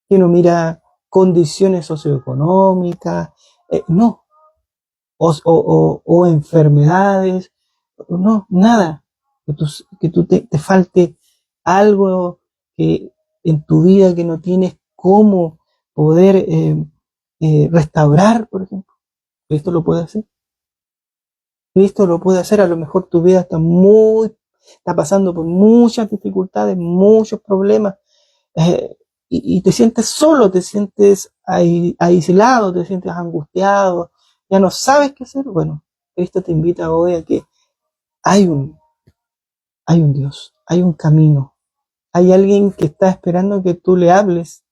que no mira condiciones socioeconómicas, no, o enfermedades, no, nada. Que tú te falte algo que en tu vida que no tienes cómo poder restaurar, por ejemplo. Cristo lo puede hacer. Cristo lo puede hacer. A lo mejor tu vida está pasando por muchas dificultades, muchos problemas, y te sientes solo, te sientes aislado, te sientes angustiado, ya no sabes qué hacer. Bueno, Cristo te invita hoy a que hay un Dios, hay un camino, hay alguien que está esperando que tú le hables,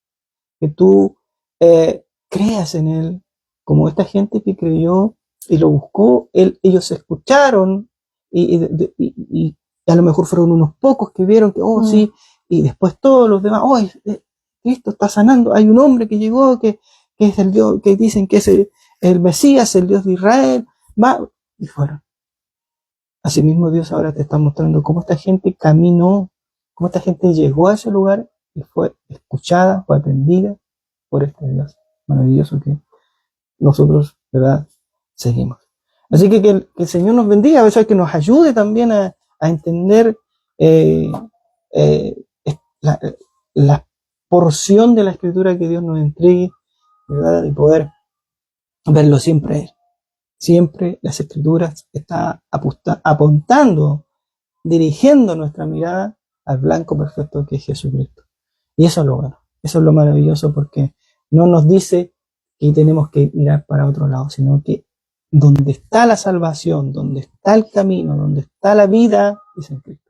que tú creas en Él, como esta gente que creyó y lo buscó. Ellos escucharon, y a lo mejor fueron unos pocos que vieron que, sí, y después todos los demás, Cristo está sanando, hay un hombre que llegó, que que es el Dios, que dicen que es el Mesías, el Dios de Israel, va, y fueron. Asimismo, Dios ahora te está mostrando cómo esta gente caminó, cómo esta gente llegó a ese lugar y fue escuchada, fue atendida por este Dios maravilloso que nosotros, ¿verdad?, seguimos. Así que el Señor nos bendiga, a veces que nos ayude también a entender la, la porción de la Escritura que Dios nos entregue, ¿verdad?, y poder verlo siempre. Siempre las Escrituras están apuntando, dirigiendo nuestra mirada al blanco perfecto que es Jesucristo. Y eso es lo bueno, eso es lo maravilloso, porque no nos dice que tenemos que mirar para otro lado, sino que donde está la salvación, donde está el camino, donde está la vida, es en Cristo.